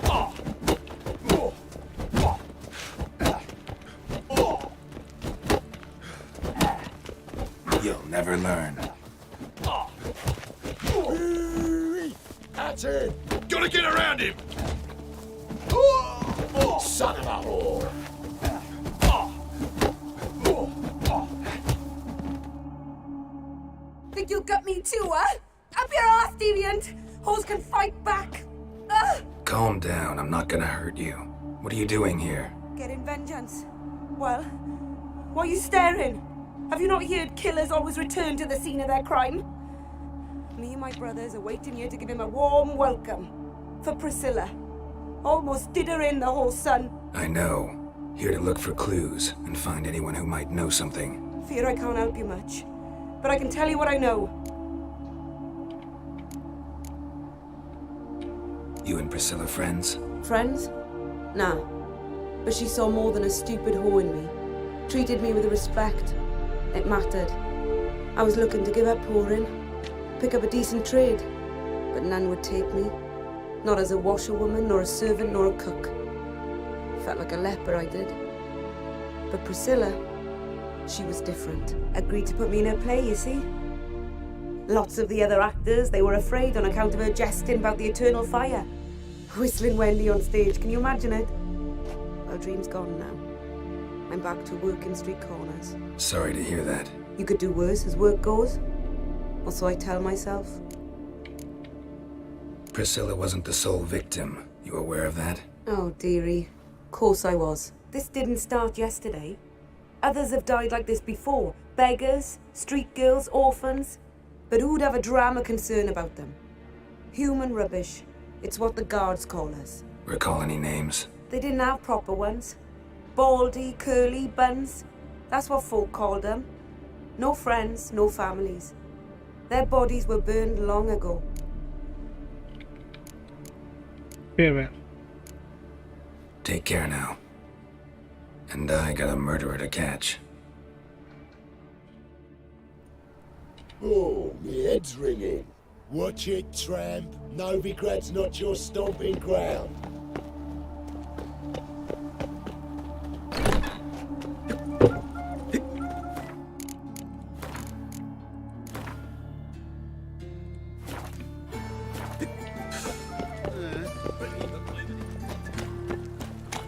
Oh. Oh. Oh. Oh.
You'll never learn.
That's it!
Gotta get around him!
Son of a whore!
Think you'll gut me too, huh? Up your ass, deviant! Hoes can fight back!
Calm down. I'm not gonna hurt you. What are you doing here?
Getting vengeance. Well, why are you staring? Have you not heard killers always return to the scene of their crime? Me and my brothers are waiting here to give him a warm welcome. For Priscilla. Almost did her in, the whole son.
I know. Here to look for clues and find anyone who might know something.
Fear I can't help you much. But I can tell you what I know.
You and Priscilla friends?
Friends? Nah. But she saw more than a stupid whore in me. Treated me with respect. It mattered. I was looking to give up whoring. Pick up a decent trade. But none would take me. Not as a washerwoman, nor a servant, nor a cook. Felt like a leper, I did. But Priscilla, she was different. Agreed to put me in her play, you see. Lots of the other actors, they were afraid on account of her jesting about the eternal fire. Whistling Wendy on stage, can you imagine it? Well, dream's gone now. I'm back to working street corners.
Sorry to hear that.
You could do worse as work goes. Or so I tell myself.
Priscilla wasn't the sole victim. You aware of that?
Oh, dearie. Course I was. This didn't start yesterday. Others have died like this before. Beggars, street girls, orphans. But who'd have a drama concern about them? Human rubbish. It's what the guards call us.
Recall any names?
They didn't have proper ones. Baldy, curly, buns. That's what folk called them. No friends, no families. Their bodies were burned long ago.
Farewell.
Take care now. And I got a murderer to catch.
Oh, my head's ringing. Watch it, tramp. Novigrad's not your stomping ground.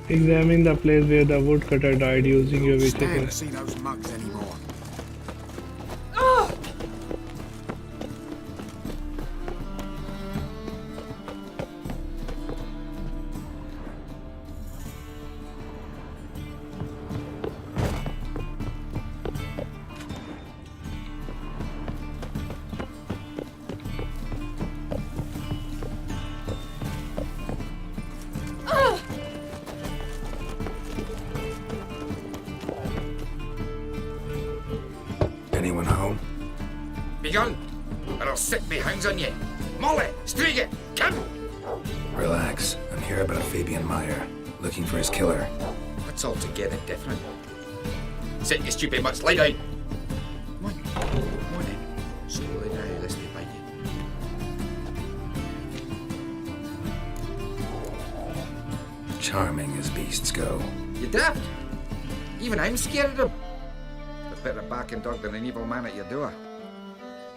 Examine the place where the woodcutter died using your
Stand to
vehicle.
see those mugs anymore.
Anyone home?
Begun. sick me hounds on you. Molly, Striga, come!
Relax. I'm here about Fabian Meyer, looking for his killer.
That's altogether different. Sit, you stupid mutts, lie down. Come on then. Slowly now, lest they bite you.
Charming as beasts go.
You daft? Even I'm scared of them. But better barking dog than an evil man at your door.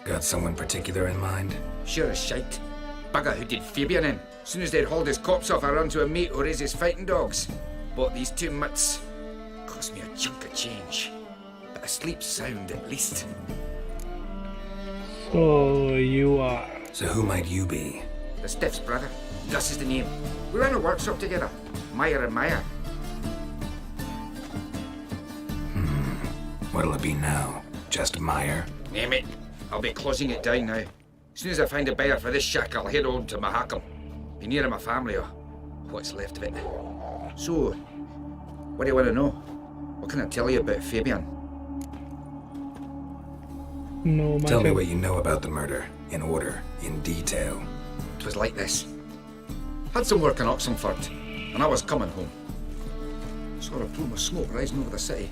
Got someone particular in mind?
Sure as shite. Bugger who did Fabian in. As soon as they'd hauled his corpse off, I run to a mate who raises fighting dogs. Bought these 2 mutts. Cost me a chunk of change. But I sleep sound at least.
So you are.
So who might you be?
The Stiff's brother. Gus is the name. We ran a workshop together. Meyer and Meyer.
What'll it be now? Just Meyer?
Name it. I'll be closing it down now. As soon as I find a buyer for this shack, I'll head on to Mahakam. Be near my family or what's left of it. So, what do you want to know? What can I tell you about Fabian?
No,
Tell me what you know about the murder, in order, in detail.
It was like this. Had some work in Oxenford, and I was coming home. Saw a plume of smoke rising over the city.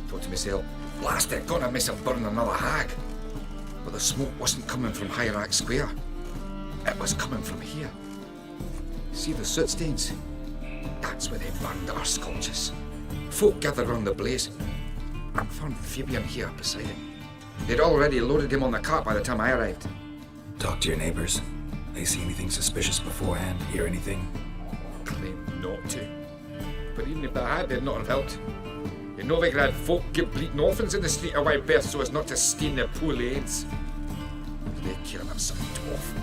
Thought to myself, blast it, gonna miss him burn another hag. But the smoke wasn't coming from Hierarch Square. It was coming from here. See the soot stains? That's where they burned our sculptures. Folk gathered round the blaze and found Fabian here beside him. They'd already loaded him on the cart by the time I arrived.
Talk to your neighbors. They see anything suspicious beforehand? Hear anything?
Claim not to. But even if they had, they'd not have helped. In Novigrad, folk give bleating orphans in the street a wide berth so as not to stain their poor lanes. They're killing them some dwarf.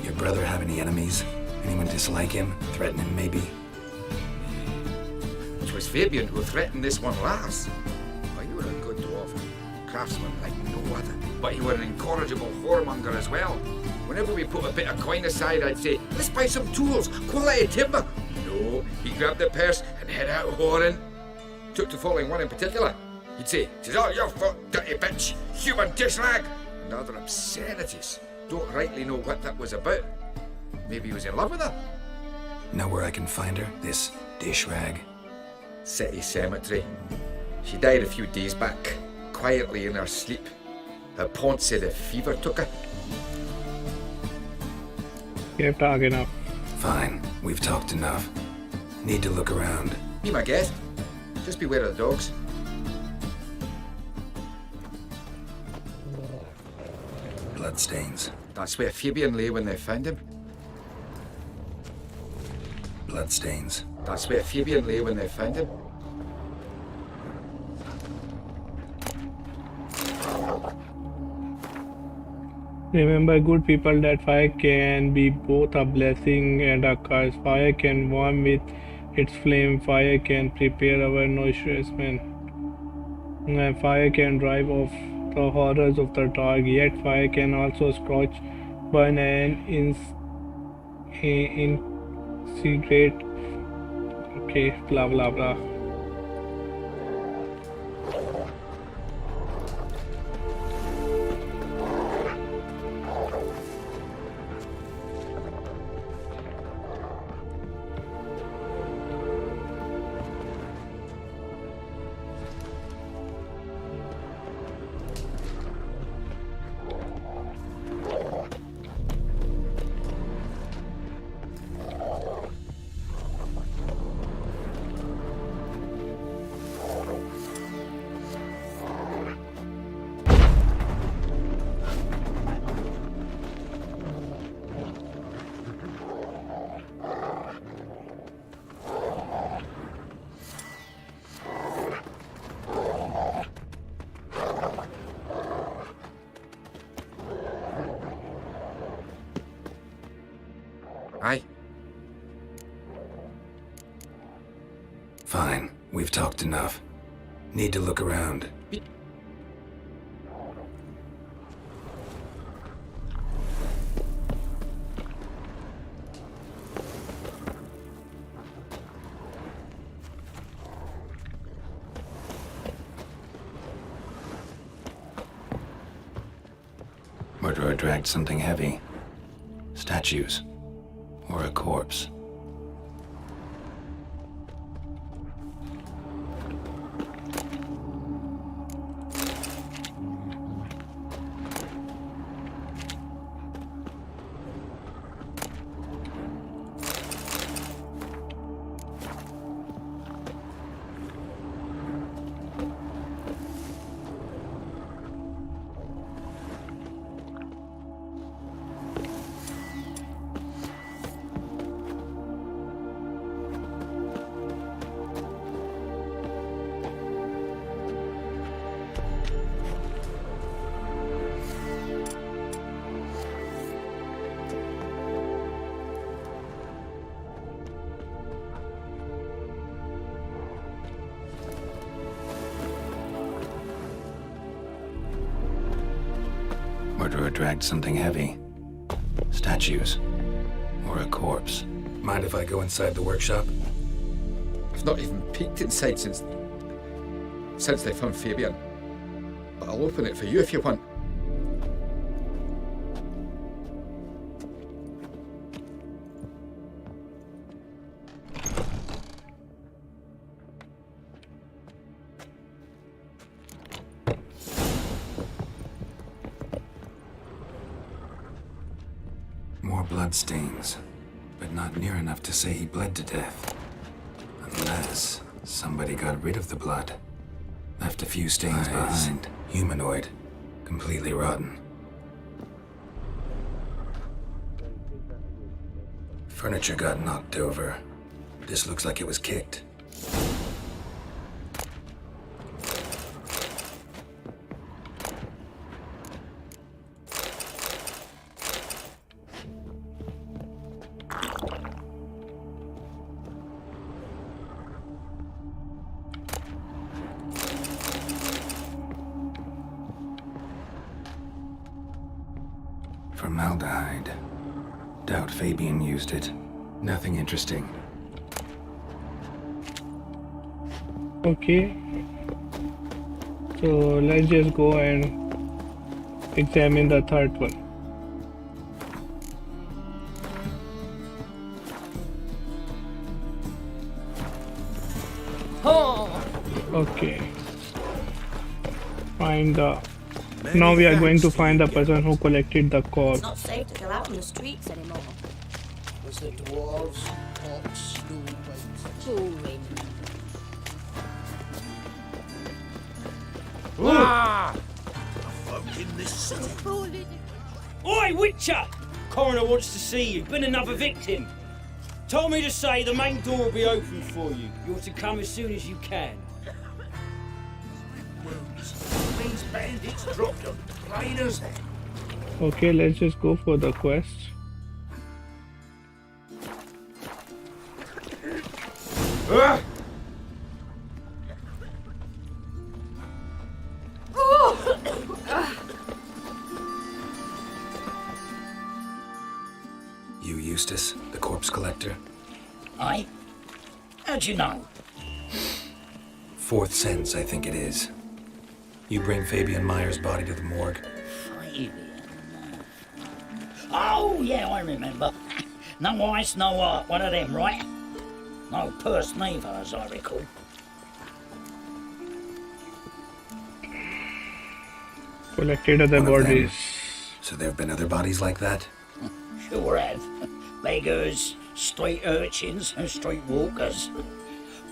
Your brother have any enemies? Anyone dislike him? Threaten him, maybe?
It was Fabian who threatened this one last. Oh, you were a good dwarf. Craftsman like no other. But you were an incorrigible whoremonger as well. Whenever we put a bit of coin aside, I'd say, let's buy some tools, quality timber. No, he grabbed the purse and head out whoring. Took to following one in particular. He'd say, "'Tis all your fault, dirty bitch, human dish rag," and other obscenities. Don't rightly know what that was about. Maybe he was in love with her.
Know where I can find her? This dish rag?
City cemetery. She died a few days back, quietly in her sleep. Her pont said a fever took her.
Keep talking enough.
Fine, we've talked enough. Need to look around.
Be my guest. Just beware of the dogs.
Bloodstains.
That's where Fabian lay when they found him.
Bloodstains.
That's where Fabian lay when they found him.
Remember, good people, that fire can be both a blessing and a curse. Fire can warm with its flame. Fire can prepare our nourishment. And fire can drive off the horrors of the dark. Yet fire can also scorch, burn, and incinerate. Okay, blah blah blah.
Aye.
Fine, we've talked enough. Need to look around. Murderer dragged something heavy. Statues. Or a corpse. Murderer dragged something heavy. Statues. Or a corpse.
Mind if I go inside the workshop?
I've not even peeked inside since they found Fabian. But I'll open it for you if you want.
More bloodstains, but not near enough to say he bled to death. Unless somebody got rid of the blood. Left a few stains behind. Humanoid. Completely rotten. Furniture got knocked over. This looks like it was kicked. Formaldehyde. Doubt Fabian used it. Nothing interesting.
Okay. So let's just go and examine the third one. Okay. Find the... Now we are going to find the person who collected the corpse.
It's not safe to go out on the streets anymore.
Was the dwarves, orcs, snow white?
Boring.
Ah! Folk in this city.
Oi, Witcher! Coroner wants to see you. Been another victim. Told me to say the main door will be open for you. You're to come as soon as you can.
These bandits dropped them plain as hell.
Okay, let's just go for the quest.
You, Eustace, the corpse collector?
Aye? How'd you know?
Fourth sense, I think it is. You bring Fabian Meyer's body to the morgue.
Fabian. Oh, yeah, I remember. No ice, no art, one of them, right? No purse neither, as I recall.
Collected other
One of them.
bodies.
So there have been other bodies like that?
Sure have. Beggars, street urchins, and street walkers.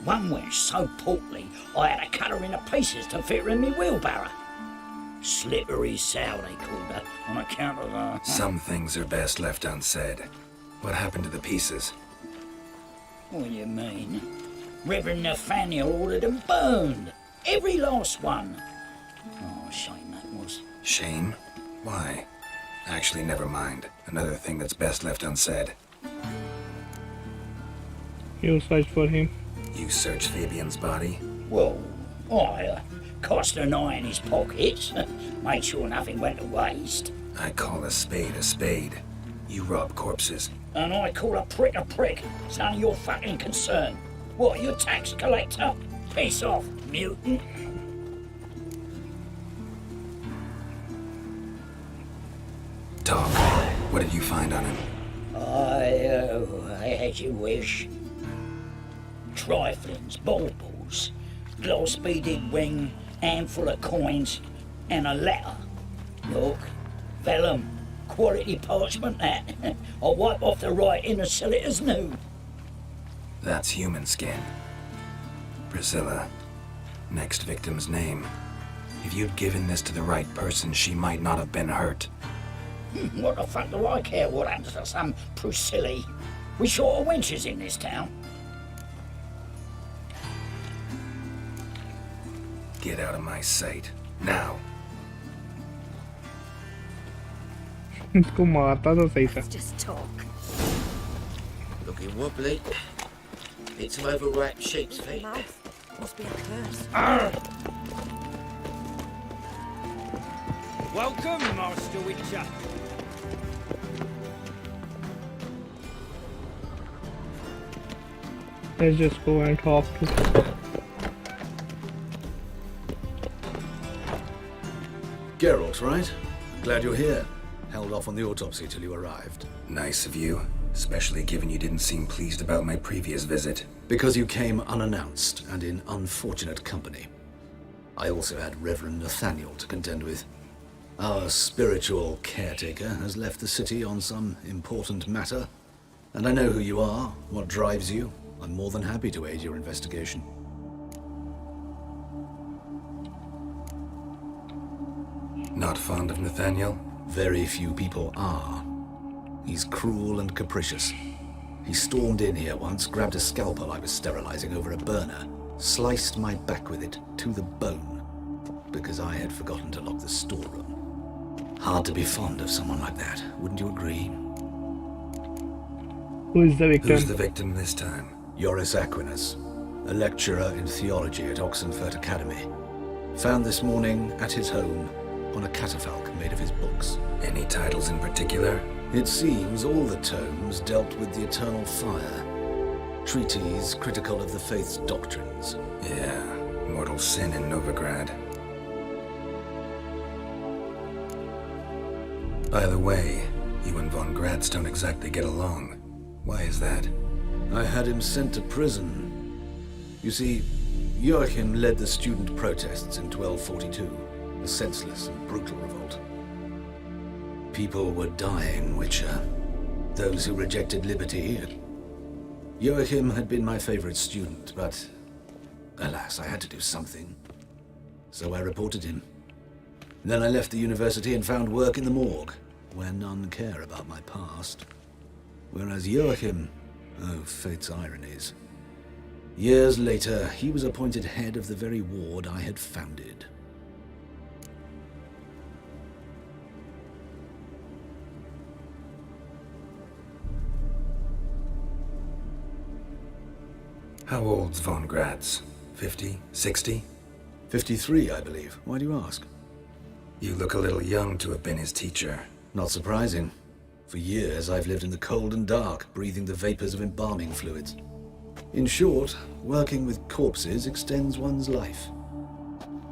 One went so portly, I had to cut her into pieces to fit her in me wheelbarrow. Slippery sow, they called her, on account of her.
Some things are best left unsaid. What happened to the pieces?
What do you mean? Reverend Nathaniel ordered them burned. Every last one. Oh, shame that was.
Shame? Why? Actually, never mind. Another thing that's best left unsaid.
You search for him.
You searched Fabian's body?
Well, I cast an eye in his pockets, made sure nothing went to waste.
I call a spade a spade. You rob corpses.
And I call a prick a prick. It's none of your fucking concern. What, you a tax collector? Piss off, mutant.
What did you find on him?
As you wish. Triflings, baubles, gloss-beaded ring, handful of coins, and a letter. Look, vellum, quality parchment that. I'll wipe off the writing and sell it as new.
That's human skin. Priscilla. Next victim's name. If you'd given this to the right person, she might not have been hurt.
What the fuck do I care what happens to some Priscilla? We short of wenches in this town.
Get out of my sight. Now.
इसको मारता तो सही था.
Just talk.
Looking wobbly. Need some overripe sheep's feet.
Must be a curse.
Welcome, Master Witcher.
Let's just go and talk to.
Geralt, right? Glad you're here. Held off on the autopsy till you arrived.
Nice of you, especially given you didn't seem pleased about my previous visit.
Because you came unannounced and in unfortunate company. I also had Reverend Nathaniel to contend with. Our spiritual caretaker has left the city on some important matter, and I know who you are, what drives you. I'm more than happy to aid your investigation.
Not fond of Nathaniel?
Very few people are. He's cruel and capricious. He stormed in here once, grabbed a scalpel I was sterilizing over a burner, sliced my back with it to the bone, because I had forgotten to lock the storeroom. Hard to be fond of someone like that, wouldn't you agree?
Who is the victim?
Who's the victim this time?
Joris Aquinas, a lecturer in theology at Oxenfurt Academy. Found this morning at his home on a catafalque made of his books.
Any titles in particular?
It seems all the tomes dealt with the eternal fire. Treatises critical of the faith's doctrines.
Yeah, mortal sin in Novigrad. By the way, you and von Grad don't exactly get along. Why is that?
I had him sent to prison. You see, Joachim led the student protests in 1242, a senseless and brutal revolt. People were dying, Witcher. Those who rejected liberty. Joachim had been my favorite student, but alas, I had to do something. So I reported him. Then I left the university and found work in the morgue, where none care about my past. Whereas Joachim, oh, fate's ironies. Years later, he was appointed head of the very ward I had founded.
How old's von Gratz? 50? 60?
53, I believe. Why do you ask?
You look a little young to have been his teacher.
Not surprising. For years, I've lived in the cold and dark, breathing the vapors of embalming fluids. In short, working with corpses extends one's life.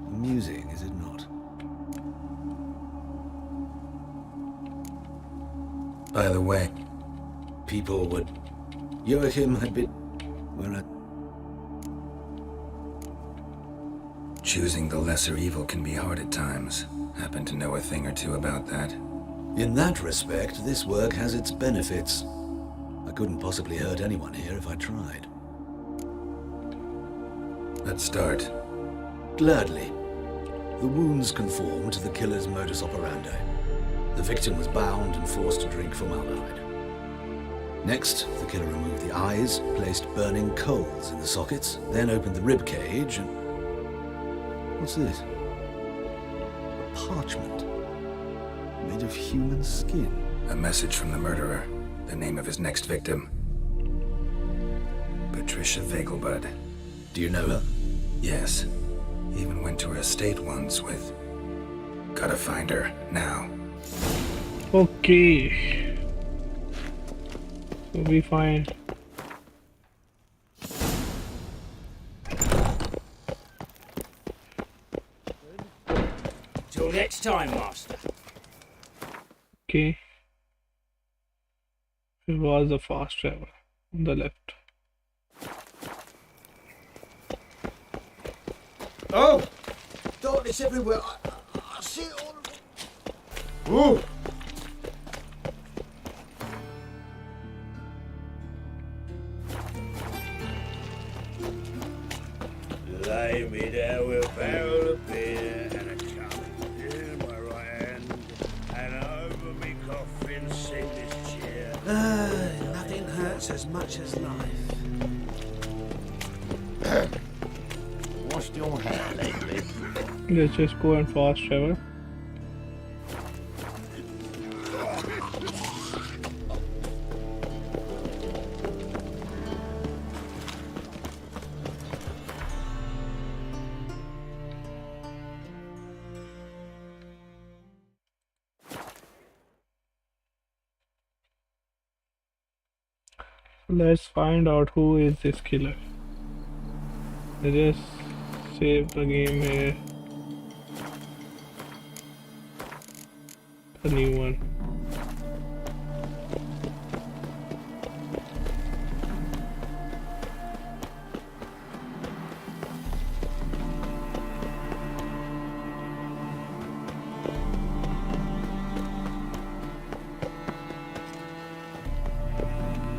Amusing, is it not?
By the way,
people would... Joachim had been...
Choosing the lesser evil can be hard at times. Happen to know a thing or two about that.
In that respect, this work has its benefits. I couldn't possibly hurt anyone here if I tried.
Let's start.
Gladly. The wounds conform to the killer's modus operandi. The victim was bound and forced to drink formaldehyde. Next, the killer removed the eyes, placed burning coals in the sockets, then opened the rib cage and... What's this? A parchment. Made of human skin.
A message from the murderer. The name of his next victim. Patricia Vegelbud.
Do you know her?
Yes. Even went to her estate once with... Gotta find her, now.
Okay. We'll be fine.
Till next time, Master.
Okay. It was a fast travel on the left.
Oh!
Darkness everywhere. I see it all.
Ooh!
Lay me down with a barrel of beer and a cup in my right hand, and over me coffin sing this cheer.
Nothing hurts as much as life.
Washed your hair lately?
Let's just go and fast travel. Let's find out who is this killer. Let's just save the game here. The new one.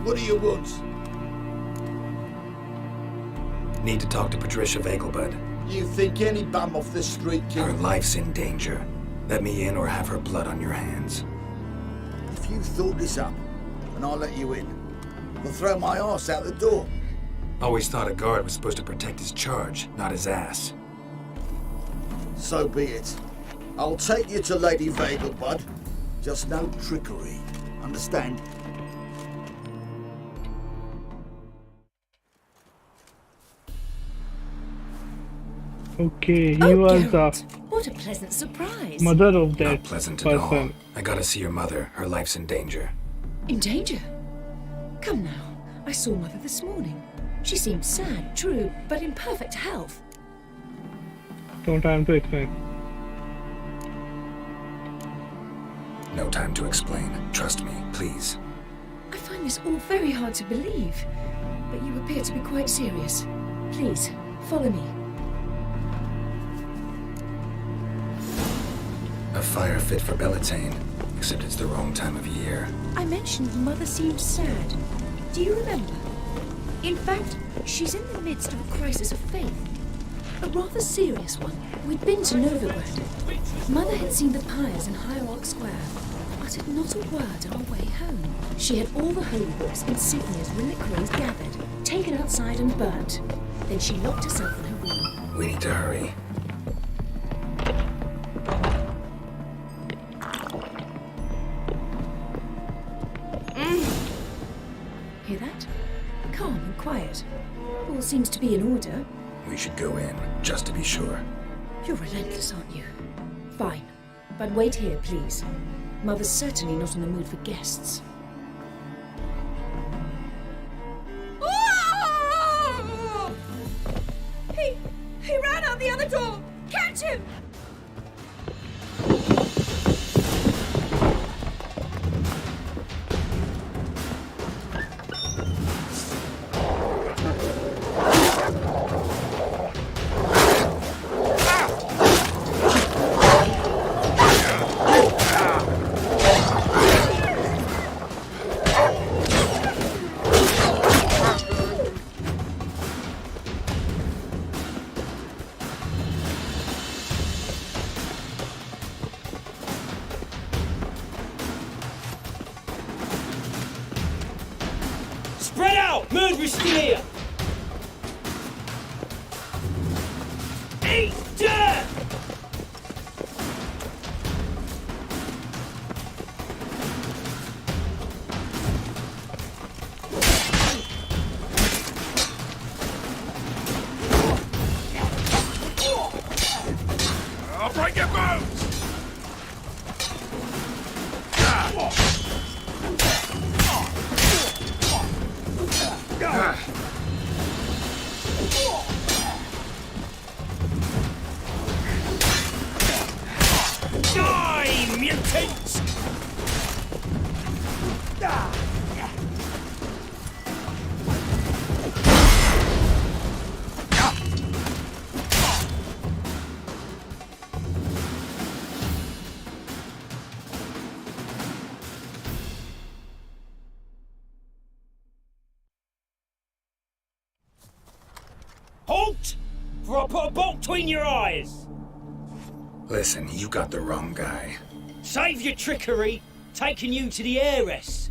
What do you want?
Need to talk to Patricia Vegelbud.
You think any bum off the street can...
Her life's in danger. Let me in or have her blood on your hands.
If you thought this up, and I'll let you in, I'll throw my arse out the door.
Always thought a guard was supposed to protect his charge, not his ass.
So be it. I'll take you to Lady Vegelbud. Just no trickery. Understand?
Okay, he
Oh,
was
Geralt,
the
what a pleasant surprise.
mother of that
Not pleasant at all.
person.
I gotta see your mother. Her life's in danger.
In danger? Come now, I saw Mother this morning. She seemed sad, true, but in perfect health.
No time to explain.
No time to explain. Trust me, please.
I find this all very hard to believe, but you appear to be quite serious. Please, follow me.
A fire fit for Bellatane, except it's the wrong time of year.
I mentioned Mother seemed sad. Do you remember? In fact, she's in the midst of a crisis of faith. A rather serious one. We'd been to Novigrad. Mother had seen the pyres in Hierarch Square, uttered not a word on our way home. She had all the holy books, insignias, reliquaries gathered, taken outside and burnt. Then she locked herself in her room.
We need to hurry.
Hear that? Calm and quiet. All seems to be in order.
We should go in, just to be sure.
You're relentless, aren't you? Fine. But wait here, please. Mother's certainly not in the mood for guests.
He ran out the other door! Catch him!
Spread out! Murderer's still here! Eat dirt!
I'll break your bones!
before I put a bolt between your eyes!
Listen, you got the wrong guy.
Save your trickery, taking you to the heiress.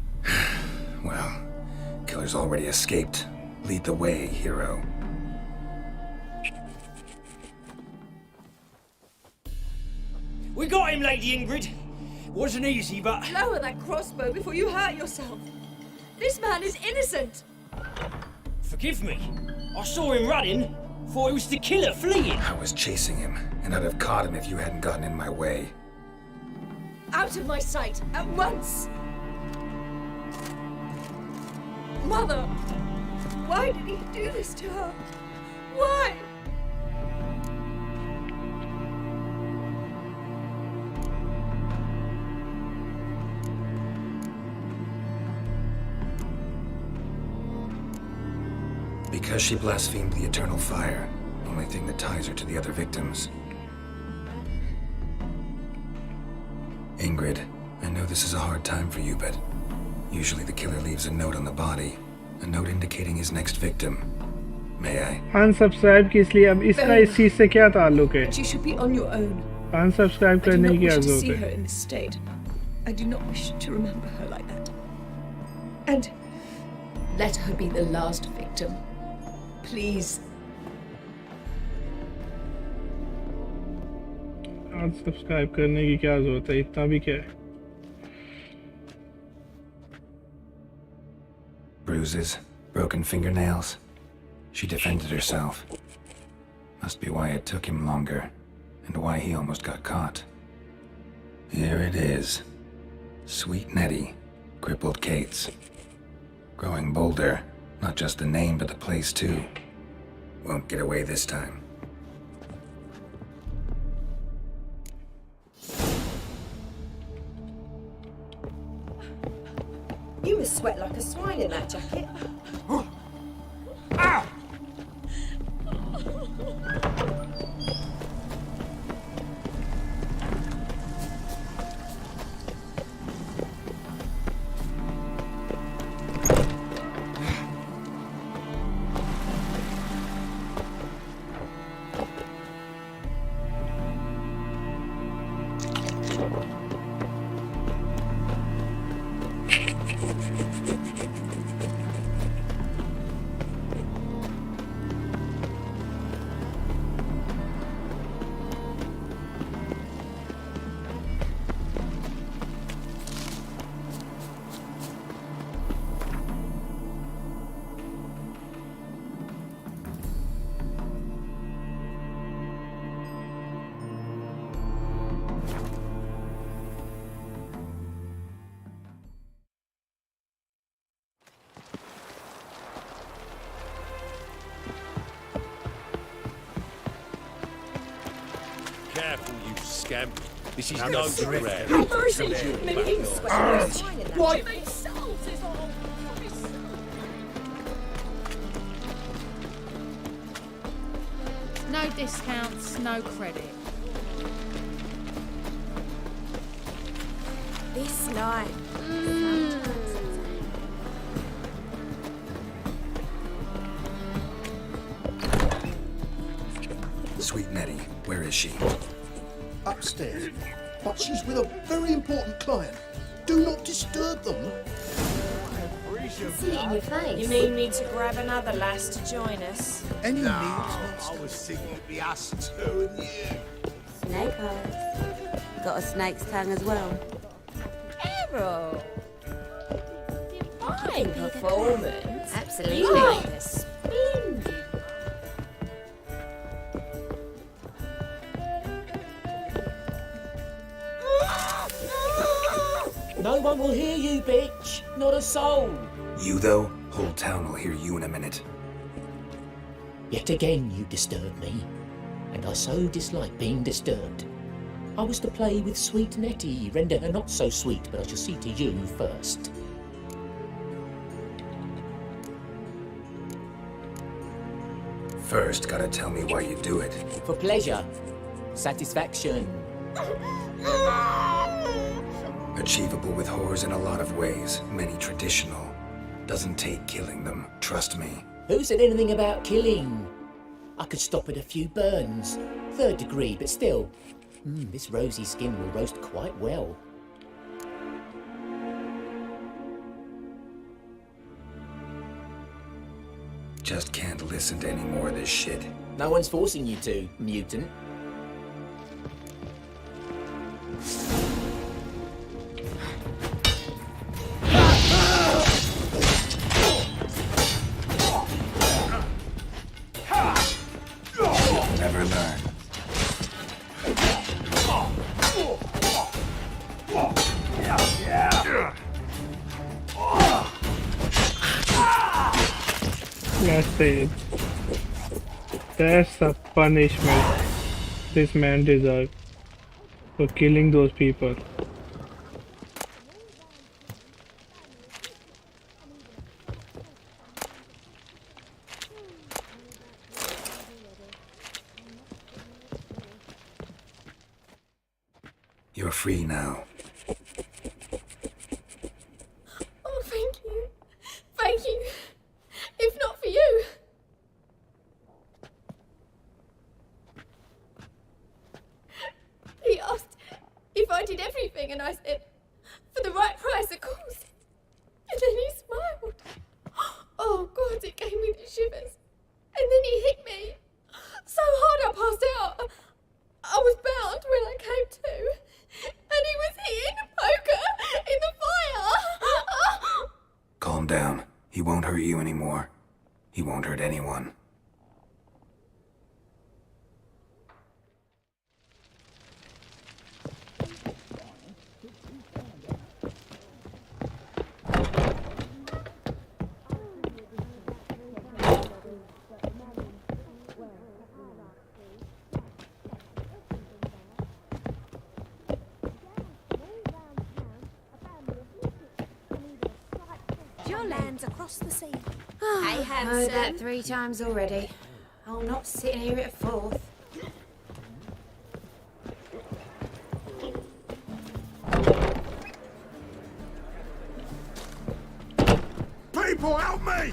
Well, killer's already escaped. Lead the way, hero.
We got him, Lady Ingrid. Wasn't easy, but...
Lower that crossbow before you hurt yourself. This man is innocent.
Forgive me. I saw him running. Thought it was the killer fleeing.
I was chasing him, and I'd have caught him if you hadn't gotten in my way.
Out of my sight, at once! Mother! Why did he do this to her? Why?
Because she blasphemed the eternal fire, only thing that ties her to the other victims. Ingrid, I know this is a hard time for you, but usually the killer leaves a note on the body, a note indicating his next victim. May I?
Unsubscribe की इसलिए अब इसका इस चीज से क्या ताल्लुक है?
She should be on your own.
Unsubscribe करने की क्या
I do not wish to
जरूरत
see
है?
her in this state. I do not wish to remember her like that. And let her be the last victim. Please.
Unsubscribe करने की क्या जरूरत है? इतना भी क्या है?
Bruises, broken fingernails. She defended herself. Must be why it took him longer, and why he almost got caught. Here it is. Sweet Nettie, crippled Kate's. Growing bolder, not just the name but the place too. Won't get away this time.
You must sweat like a swine in that jacket.
Careful, you scamp. This is no
Where
ground.
is he? Maybe he sweat like a swine in that
Why?
jacket.
No discounts, no credit.
This night.
Sweet Nettie, where is she?
Upstairs. But she's with a very important client. Do not disturb them.
See it in your face.
You need me to grab another lass to join us?
Any
No, I was thinking it'd be us two and you.
Snake eyes. Got a snake's tongue as well.
Errol! Fine performance.
Absolutely.
Like a spin.
No one will hear you, bitch. Not a soul.
You though? Whole town will hear you in a minute.
Yet again you disturb me, and I so dislike being disturbed. I was to play with sweet Nettie, render her not so sweet, but I shall see to you first.
First, gotta tell me why you do it.
For pleasure, satisfaction.
Achievable with whores in a lot of ways, many traditional. Doesn't take killing them, trust me.
Who said anything about killing? I could stop at a few burns. 3rd degree, but still. This rosy skin will roast quite well.
Just can't listen to any more of this shit.
No one's forcing you to, mutant.
Never learn.
That's it. That's the punishment this man deserves for killing those people.
You're free now.
Oh, thank you. Thank you. If not for you. He asked if I did everything, and I said, for the right price, of course. And then he smiled. Oh, God, it gave me the shivers. And then he hit me so hard I passed out. I was bound when I came to. And he was hitting the poker in the fire.
Calm down. He won't hurt you anymore. He won't hurt anyone.
Your land's across the sea.
Hey,
Heard that
handsome.
3 times already. I'm not sitting here at a 4th.
People, help me!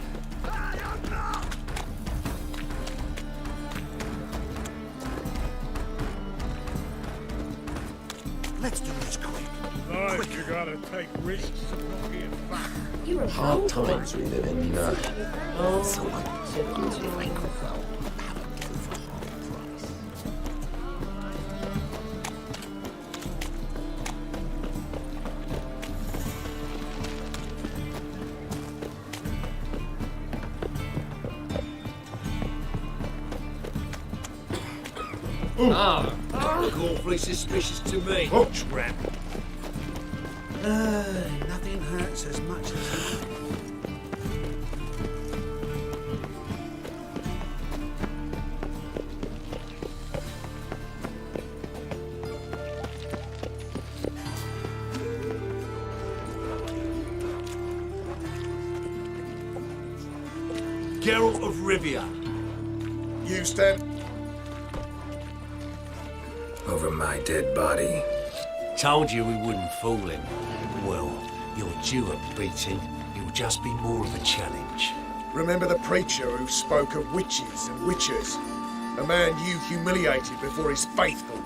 Let's do this quick.
Guys, you gotta take risks of not being fat.
You're a
Hard times we live in,
Look awfully suspicious to me.
Oh.
Tramp.
Nothing hurts as much as...
Geralt of Rivia.
You stand.
Over my dead body.
Told you we wouldn't fool him. Well, you're due a beating. It'll just be more of a challenge.
Remember the preacher who spoke of witches and witchers? A man you humiliated before his faithful.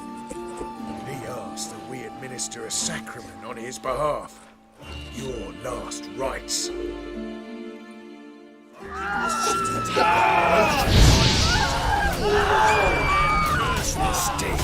He asked that we administer a sacrament on his behalf. Your last rites.
Mistake.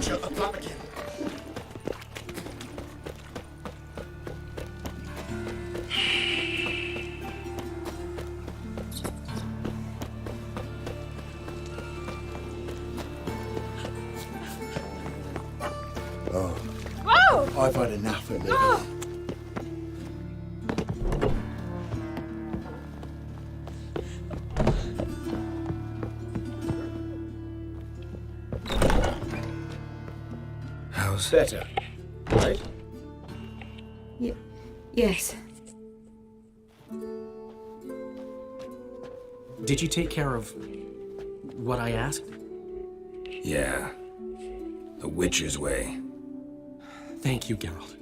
butcher a plot again.
Oh,
Whoa!
I've had enough of living.
Oh!
How's
better? Right?
Yes.
Did you take care of what I asked?
Yeah. The Witcher's way.
Thank you, Geralt.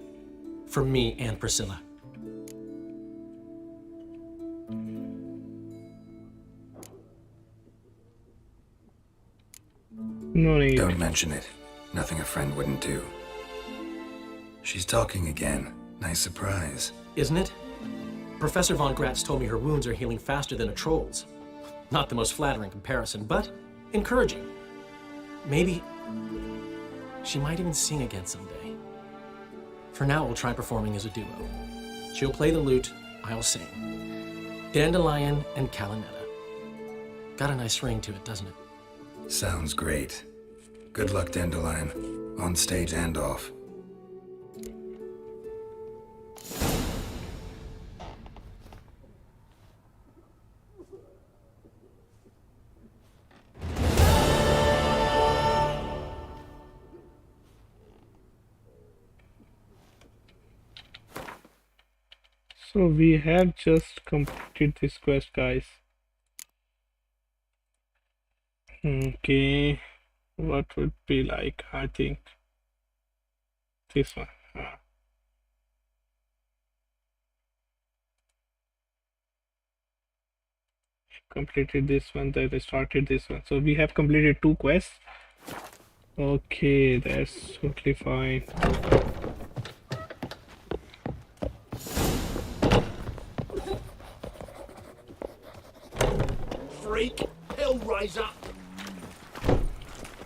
For me and Priscilla.
No need.
Don't mention it. Nothing a friend wouldn't do. She's talking again. Nice surprise.
Isn't it? Professor Von Gratz told me her wounds are healing faster than a troll's. Not the most flattering comparison, but encouraging. Maybe she might even sing again someday. For now, we'll try performing as a duo. She'll play the lute, I'll sing. Dandelion and Calinetta. Got a nice ring to it, doesn't it?
Sounds great. Good luck, Dandelion. On stage and off.
So we have just completed this quest, guys. Okay, what would be like? I think this one. Completed this one, then I started this one. So we have completed 2 quests. Okay, that's totally fine.
Freak, Hellraiser.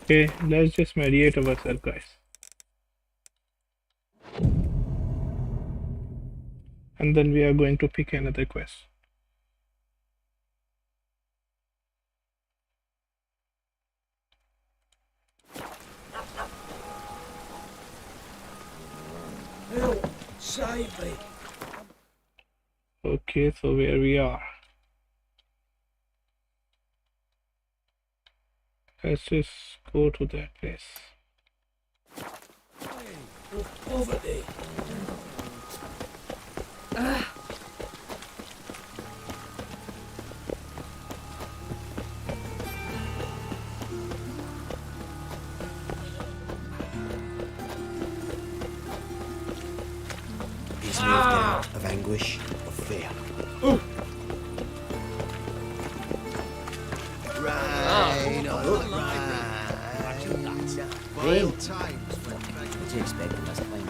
Okay, let's just mediate ourselves, guys. And then we are going to pick another quest.
Help, save me.
Okay, so where we are. Let's just go to that place.
Of poverty.
He's moved out of anguish, of fear.
Rain,
What do you expect from us, Acclaim?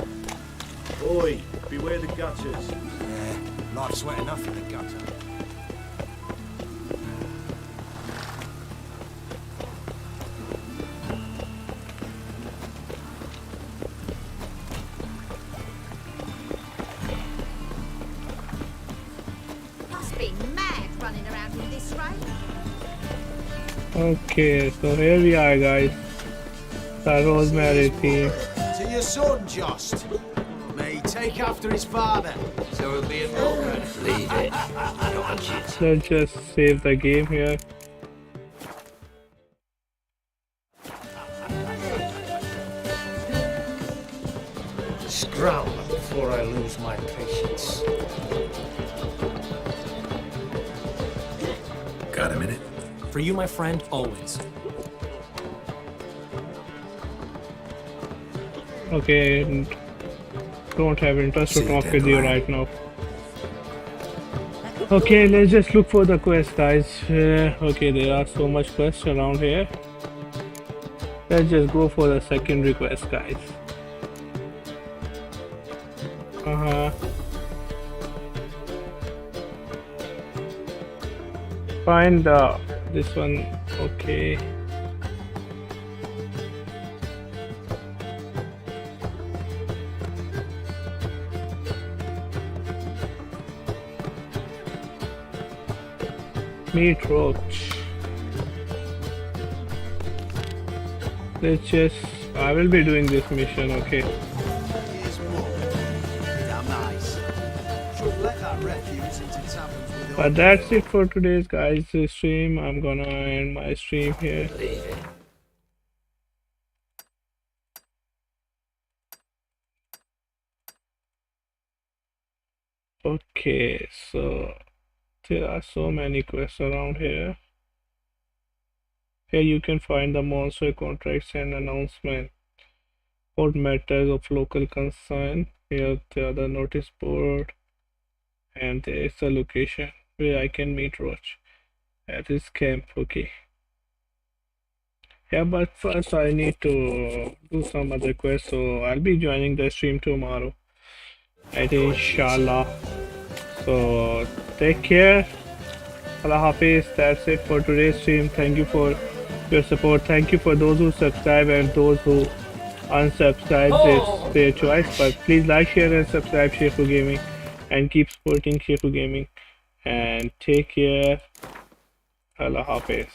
Oi, beware the gutters.
Yeah, life's wet enough in the gutter.
Must be mad running around in this rain.
Okay, so here we are, guys. The Rosemary theme.
To your son, Just. May he take after his father.
So it'll be a moment. Leave it. Dodge it.
Let's just save the game here.
Scram before I lose my patience.
Got a minute?
For you, my friend, always.
Okay, don't have interest to talk with you right now. Okay, let's just look for the quest, guys. Okay, there are so much quests around here. Let's just go for the second request, guys. Find this one. Okay. Meat roach. Let's just... I will be doing this mission, okay?
Here's one. Damn nice. Should let that refuse into taverns with
But that's it for today's guys stream. I'm gonna end my stream here. Okay, so there are so many quests around here. Here you can find the monster contracts and announcement. What matters of local concern. Here the other notice board. And there is the location where I can meet Roach at his camp. Okay. Yeah, but first I need to do some other quests, so I'll be joining the stream tomorrow. I think inshallah. So take care. Allah Hafiz. That's it for today's stream. Thank you for your support. Thank you for those who subscribe and those who unsubscribe. It's their choice. But please like, share and subscribe Shefu Gaming and keep supporting Shefu Gaming. And take care. Allah Hafiz.